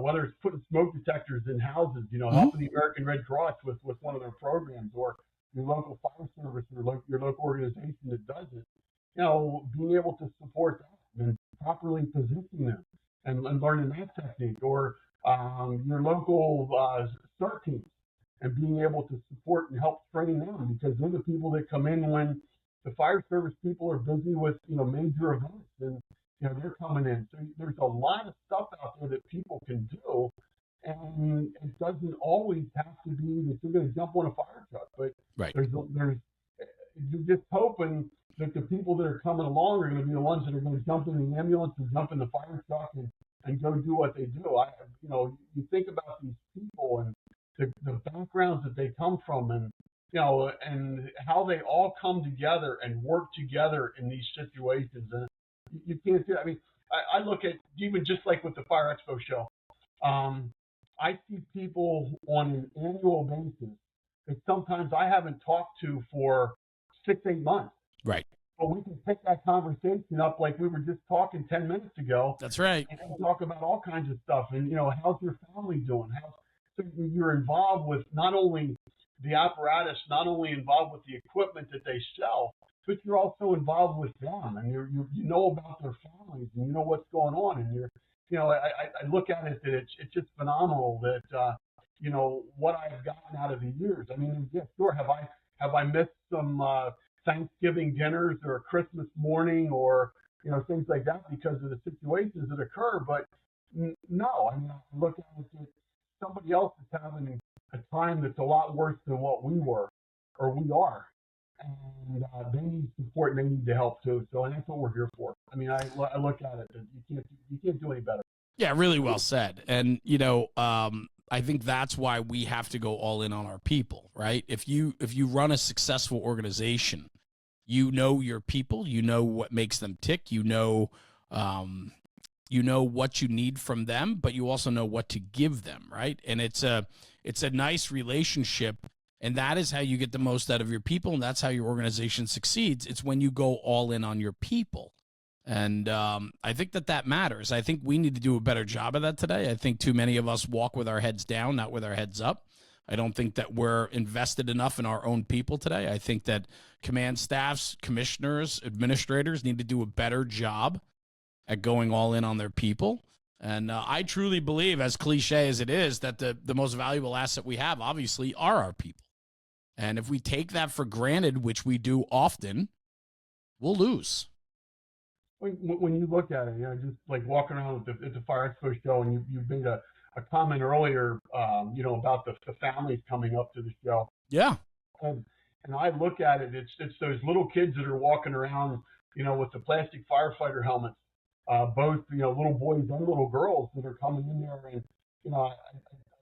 whether it's putting smoke detectors in houses, helping the American Red Cross with one of their programs, or your local fire service or your local organization that does it, being able to support that and properly positioning them and learning that technique, or your local CERT teams and being able to support and help train them, because they're the people that come in when the fire service people are busy with major events, and they're coming in. So there's a lot of stuff out there that people can do, and it doesn't always have to be that you're going to jump on a fire truck. But right. There's you're just hoping that the people that are coming along are going to be the ones that are going to jump in the ambulance and jump in the fire truck and go do what they do. You think about these people and the backgrounds that they come from, and and how they all come together and work together in these situations. And you can't do it. I mean, I look at, even just like with the Fire Expo show, I see people on an annual basis that sometimes I haven't talked to for 6-8 months. Right. But we can pick that conversation up like we were just talking 10 minutes ago. That's right. And talk about all kinds of stuff. And, how's your family doing? So you're involved with not only the apparatus, not only involved with the equipment that they sell, but you're also involved with them, and you know about their families, and you know what's going on. And I look at it that it's just phenomenal that what I've gotten out of the years. I mean, yeah, sure. Have I missed some Thanksgiving dinners or Christmas morning or things like that because of the situations that occur? But no, I mean, I look at it that somebody else is having a time that's a lot worse than what we were or we are. And they need support and they need the help too. So, and that's what we're here for. I mean, I look at it that you can't do any better. Yeah, really well said. And I think that's why we have to go all in on our people, right? If you run a successful organization, you know your people, you know what makes them tick, you know what you need from them, but you also know what to give them, right? And it's a nice relationship. And that is how you get the most out of your people, and that's how your organization succeeds. It's when you go all in on your people. And I think that matters. I think we need to do a better job of that today. I think too many of us walk with our heads down, not with our heads up. I don't think that we're invested enough in our own people today. I think that command staffs, commissioners, administrators need to do a better job at going all in on their people. And I truly believe, as cliche as it is, that the most valuable asset we have, obviously, are our people. And if we take that for granted, which we do often, we'll lose. When you look at it, just like walking around at the Fire Expo show, and you made a comment earlier, about the families coming up to the show. Yeah. And I look at it, it's those little kids that are walking around, with the plastic firefighter helmets, both, little boys and little girls that are coming in there. And, I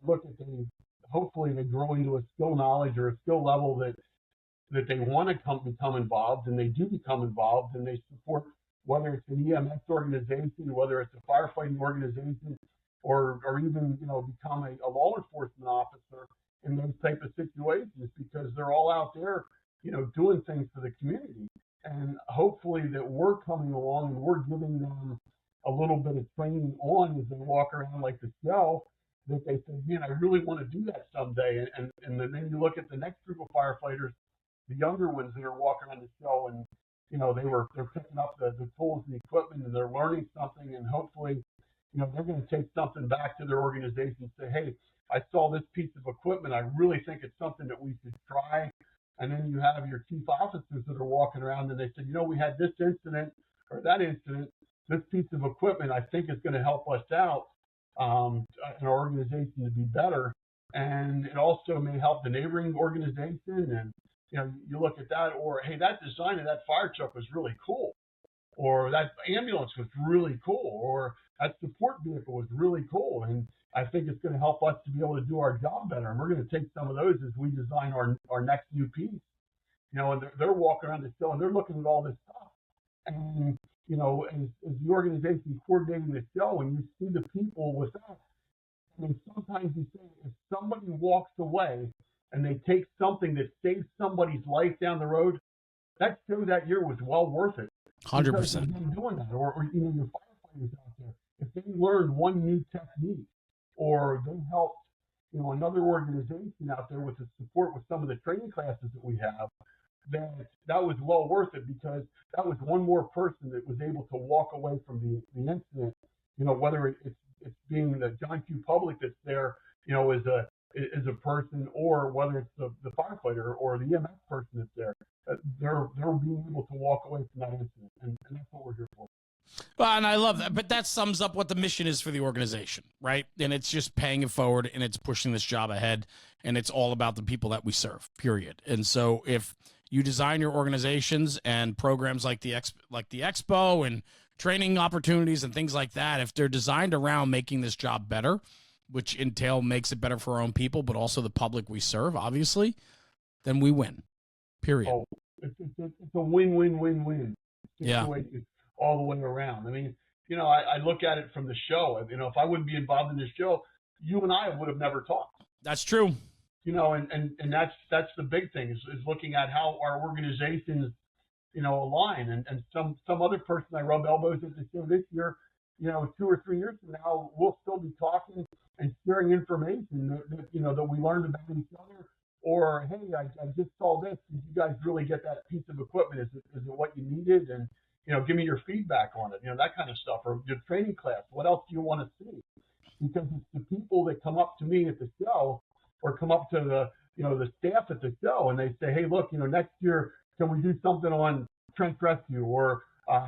look at them, hopefully they grow into a skill knowledge or a skill level that they want to become involved, and they do become involved, and they support, whether it's an EMS organization, whether it's a firefighting organization, or even, become a law enforcement officer in those type of situations, because they're all out there, doing things for the community. And hopefully that we're coming along and we're giving them a little bit of training on as they walk around like the show, that they say, man, I really want to do that someday. And then you look at the next group of firefighters, the younger ones that are walking around the show, and they're picking up the tools and the equipment, and they're learning something, and hopefully, they're going to take something back to their organization and say, hey, I saw this piece of equipment. I really think it's something that we should try. And then you have your chief officers that are walking around, and they said, we had this incident or that incident. This piece of equipment, I think, is going to help us out in our organization to be better. And it also may help the neighboring organization. And, you look at that, or, hey, that design of that fire truck was really cool, or that ambulance was really cool, or that support vehicle was really cool. And I think it's going to help us to be able to do our job better. And we're going to take some of those as we design our next new piece. And they're walking around the show and they're looking at all this stuff. And, as the organization coordinating the show, and you see the people with that, I mean, sometimes you say, if somebody walks away and they take something that saves somebody's life down the road, that show that year was well worth it. 100%. Them doing that, or your firefighters out there, if they learned one new technique, or they helped, another organization out there with the support with some of the training classes that we have, then that was well worth it, because that was one more person that was able to walk away from the incident. Whether it's being the John Q. Public that's there, as a person, or whether it's the firefighter or the EMS person that's there, they're being able to walk away from that incident, and that's what we're here for. Well, and I love that, but that sums up what the mission is for the organization, right? And it's just paying it forward, and it's pushing this job ahead, and it's all about the people that we serve, period. And so if you design your organizations and programs like the Expo and training opportunities and things like that, if they're designed around making this job better, which makes it better for our own people, but also the public we serve, obviously, then we win. Period. Oh, it's a win-win-win-win Yeah. situation all the way around. I mean, I look at it from the show. If I wouldn't be involved in this show, you and I would have never talked. That's true. And that's the big thing is looking at how our organizations, align. And some other person I rub elbows at the show this year, 2 or 3 years from now, we'll still be talking and sharing information that we learned about each other. Or, hey, I just saw this. Did you guys really get that piece of equipment? Is it what you needed? And, give me your feedback on it, that kind of stuff. Or your training class, what else do you want to see? Because it's the people that come up to me at the show or come up to the staff at the show and they say, hey, look, next year, can we do something on trench rescue? Or,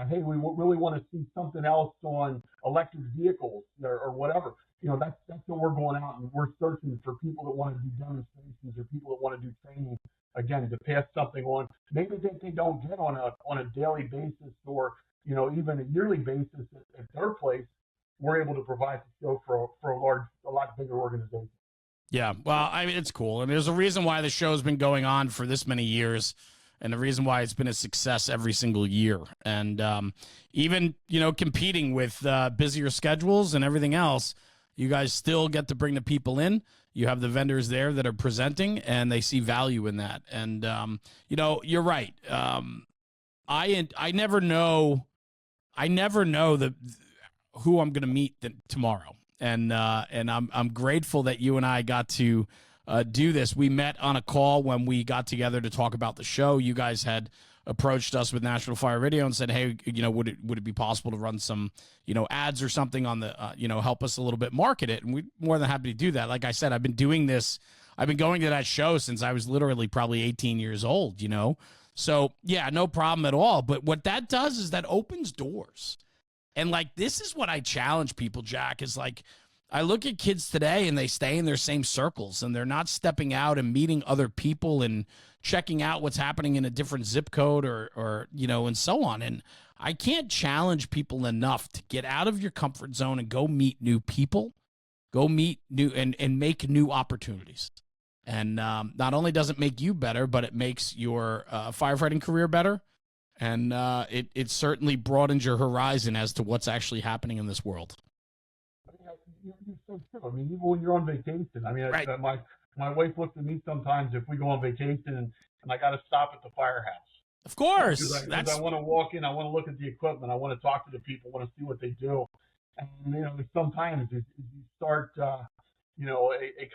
hey, we really want to see something else on electric vehicles or whatever. That's what we're going out and we're searching for people that want to do demonstrations or people that want to do training, again, to pass something on. Maybe that they don't get on a daily basis or, even a yearly basis at their place. We're able to provide the show for a lot bigger organization. Yeah, well, I mean, it's cool. And there's a reason why the show's been going on for this many years and the reason why it's been a success every single year. And even, competing with busier schedules and everything else, you guys still get to bring the people in. You have the vendors there that are presenting, and they see value in that. And, you're right. I never know who I'm going to meet tomorrow. And I'm grateful that you and I got to do this. We met on a call when we got together to talk about the show. You guys had approached us with National Fire Radio and said, hey, would it be possible to run some, ads or something on the, help us a little bit market it? And we're more than happy to do that. Like I said, I've been doing this. I've been going to that show since I was literally probably 18 years old, So, yeah, no problem at all. But what that does is that opens doors. And, this is what I challenge people, Jacque, is I look at kids today and they stay in their same circles and they're not stepping out and meeting other people and checking out what's happening in a different zip code or and so on. And I can't challenge people enough to get out of your comfort zone and go meet new people, go meet new and make new opportunities. And not only does it make you better, but it makes your firefighting career better. And it certainly broadens your horizon as to what's actually happening in this world. You're so true. I mean, even when you're on vacation, right. My wife looks at me sometimes if we go on vacation and I got to stop at the firehouse. Of course. Because I want to walk in, I want to look at the equipment, I want to talk to the people, I want to see what they do. And, sometimes if you start, a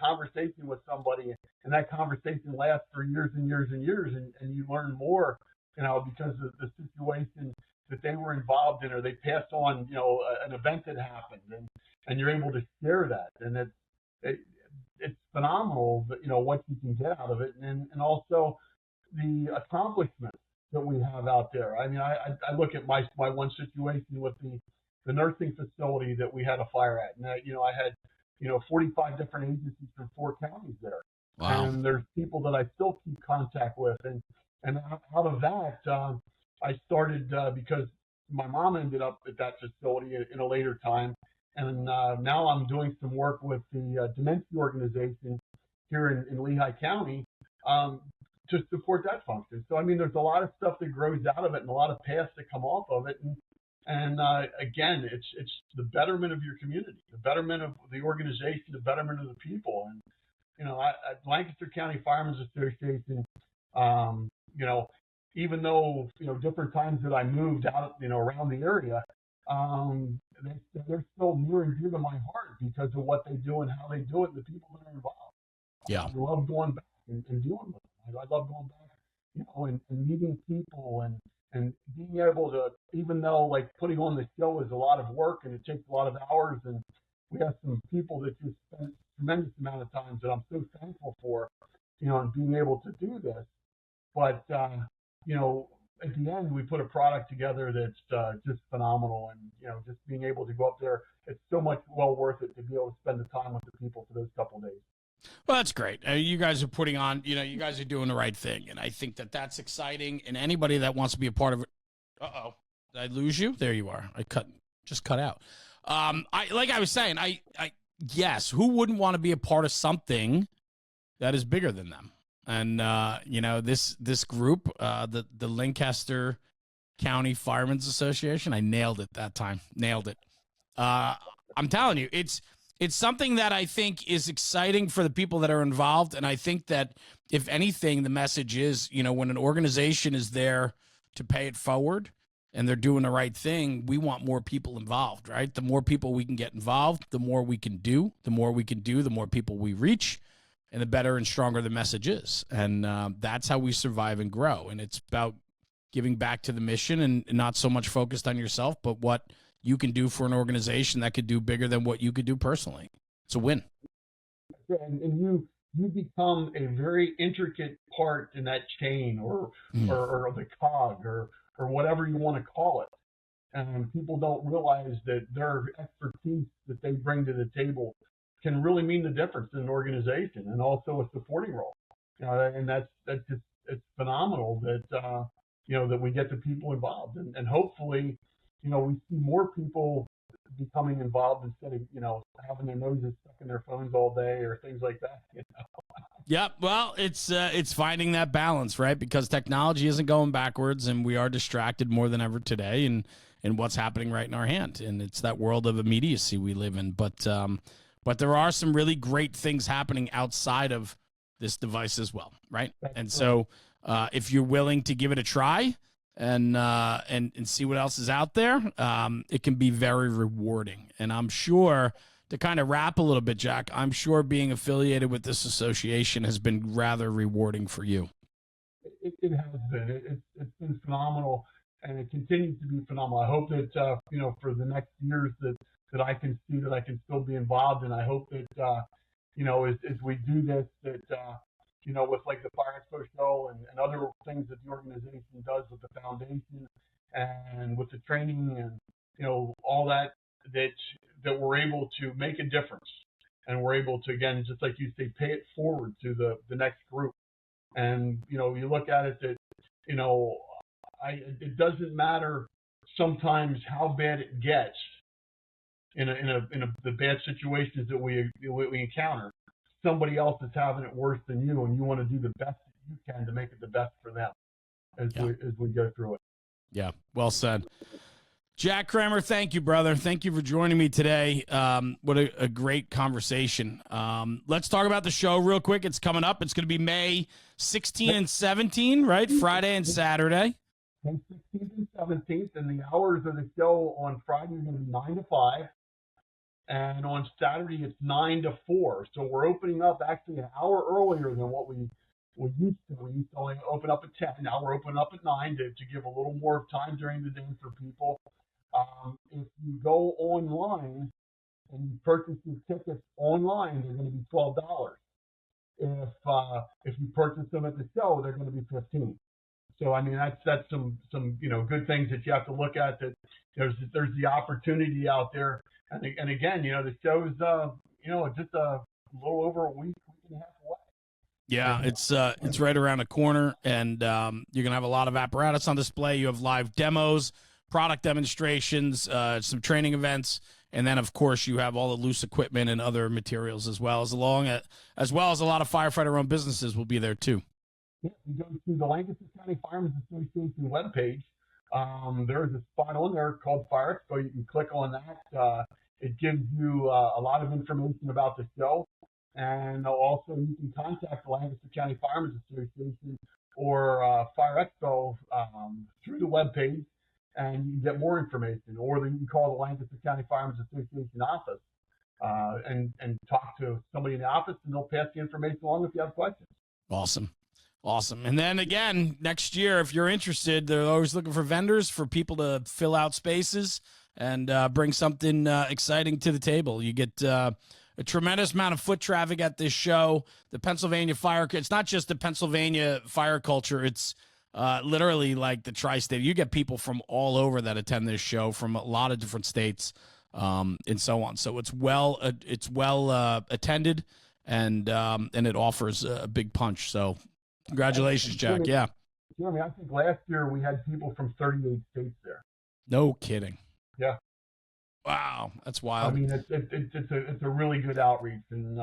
conversation with somebody and that conversation lasts for years and years and years and you learn more, because of the situation that they were involved in or they passed on, an event that happened and you're able to share that. And it's phenomenal, what you can get out of it. And also the accomplishments that we have out there. I mean, I look at my one situation with the nursing facility that we had a fire at. And, I had, 45 different agencies from 4 counties there. Wow. And there's people that I still keep contact with. And out of that, I started because my mom ended up at that facility in a later time. And now I'm doing some work with the dementia organization here in Lehigh County to support that function. So, there's a lot of stuff that grows out of it and a lot of paths that come off of it. And again, it's the betterment of your community, the betterment of the organization, the betterment of the people. And, at Lancaster County Firemen's Association, even though, different times that I moved out, around the area, they're still near and dear to my heart because of what they do and how they do it and the people that are involved. Yeah. I love going back and dealing with them. I love going back, and meeting people and being able to, even though putting on the show is a lot of work and it takes a lot of hours, and we have some people that just spend a tremendous amount of time that I'm so thankful for, and being able to do this. But, at the end, we put a product together that's just phenomenal. And, just being able to go up there, it's so much well worth it to be able to spend the time with the people for those couple of days. Well, that's great. You guys are putting on, you guys are doing the right thing. And I think that that's exciting. And anybody that wants to be a part of it. Uh-oh. Did I lose you? There you are. Just cut out. Like I was saying, yes, who wouldn't want to be a part of something that is bigger than them? And, this group, the Lancaster County Firemen's Association, I nailed it that time. Nailed it. I'm telling you, it's something that I think is exciting for the people that are involved. And I think that if anything, the message is, when an organization is there to pay it forward and they're doing the right thing, we want more people involved, right? The more people we can get involved, the more we can do. The more we can do, the more people we reach, and the better and stronger the message is. And that's how we survive and grow. And it's about giving back to the mission and not so much focused on yourself, but what you can do for an organization that could do bigger than what you could do personally. It's a win. And you become a very intricate part in that chain or the cog or whatever you want to call it. And people don't realize that their expertise that they bring to the table can really mean the difference in an organization and also a supporting role. And that's just, it's phenomenal that, that we get the people involved and hopefully, we see more people becoming involved instead of, having their noses stuck in their phones all day or things like that. Yep. Well, it's finding that balance, right? Because technology isn't going backwards, and we are distracted more than ever today, and what's happening right in our hand, and it's that world of immediacy we live in. But there are some really great things happening outside of this device as well, right? And so, if you're willing to give it a try and see what else is out there, it can be very rewarding. And I'm sure, to kind of wrap a little bit, Jacque, I'm sure being affiliated with this association has been rather rewarding for you. It has been. It's been phenomenal, and it continues to be phenomenal. I hope that, for the next years that I can see that I can still be involved, and I hope that, as we do this, that, with like the Fire Expo show and other things that the organization does with the foundation and with the training and, all that we're able to make a difference. And we're able to, again, just like you say, pay it forward to the next group. And, you look at it that, it doesn't matter sometimes how bad it gets in the bad situations that we encounter. Somebody else is having it worse than you, and you want to do the best that you can to make it the best for them as we go through it. Yeah, well said. Jacque Kramer, thank you, brother. Thank you for joining me today. What a great conversation. Let's talk about the show real quick. It's coming up. It's going to be May 16 and 17, right? Friday and Saturday. May 16th and 17th, and the hours of the show on Friday are going to be 9 to 5. And on Saturday, it's 9 to 4. So we're opening up actually an hour earlier than what we used to. We used to only open up at 10. Now we're opening up at 9 to give a little more time during the day for people. If you go online and you purchase your tickets online, they're going to be $12. If you purchase them at the show, they're going to be $15. So I mean that's some good things that you have to look at. That there's the opportunity out there. And again, the show's just a little over a week and a half away. Yeah, it's right around the corner, and you're gonna have a lot of apparatus on display. You have live demos, product demonstrations, some training events, and then of course you have all the loose equipment and other materials as well as a lot of firefighter-owned businesses will be there too. Yeah, you go to the Lancaster County Firemen's Association webpage. There's a spot on there called Fire Expo. You can click on that. It gives you a lot of information about the show. And also you can contact the Lancaster County Firemen's Association or Fire Expo through the webpage, and you can get more information. Or you can call the Lancaster County Firemen's Association office and talk to somebody in the office, and they'll pass the information along if you have questions. Awesome. And then again, next year, if you're interested, they're always looking for vendors, for people to fill out spaces and bring something exciting to the table. You get a tremendous amount of foot traffic at this show. The Pennsylvania fire, it's not just the Pennsylvania fire culture. It's literally like the tri-state. You get people from all over that attend this show from a lot of different states and so on. So it's well attended. and it offers a big punch. So congratulations, Jacque. Yeah. Jeremy, I think last year we had people from 38 states there. No kidding. Yeah. Wow, that's wild. I mean, it's a really good outreach, and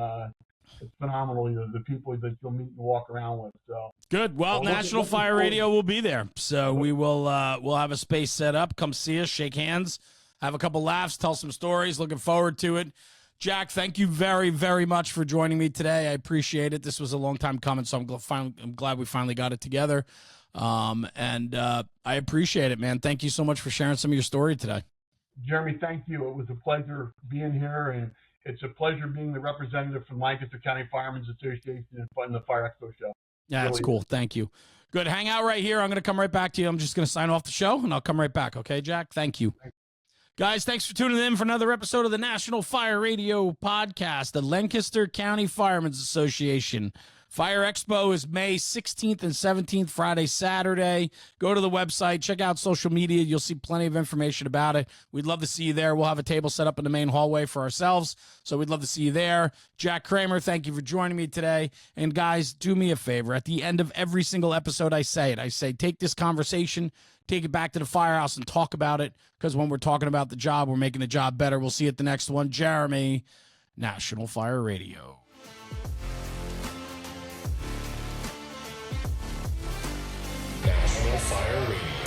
it's phenomenal. The people that you'll meet and walk around with. So good. Well, National Fire Radio will be there, so we will we'll have a space set up. Come see us, shake hands, have a couple laughs, tell some stories. Looking forward to it. Jacque, thank you very, very much for joining me today. I appreciate it. This was a long time coming, so I'm glad we finally got it together. And I appreciate it, man. Thank you so much for sharing some of your story today. Jeremy, thank you. It was a pleasure being here, and it's a pleasure being the representative from Lancaster County Firemen's Association and the Fire Expo show. Yeah, that's cool. Thank you. Good. Hang out right here. I'm going to come right back to you. I'm just going to sign off the show, and I'll come right back. Okay, Jacque? Thank you. Guys, thanks for tuning in for another episode of the National Fire Radio podcast, the Lancaster County Firemen's Association. Fire Expo is May 16th and 17th, Friday, Saturday. Go to the website, check out social media. You'll see plenty of information about it. We'd love to see you there. We'll have a table set up in the main hallway for ourselves, so we'd love to see you there. Jacque Kramer, thank you for joining me today. And guys, do me a favor. At the end of every single episode, I say, take this conversation, take it back to the firehouse and talk about it, because when we're talking about the job, we're making the job better. We'll see you at the next one. Jeremy, National Fire Radio. National Fire Radio.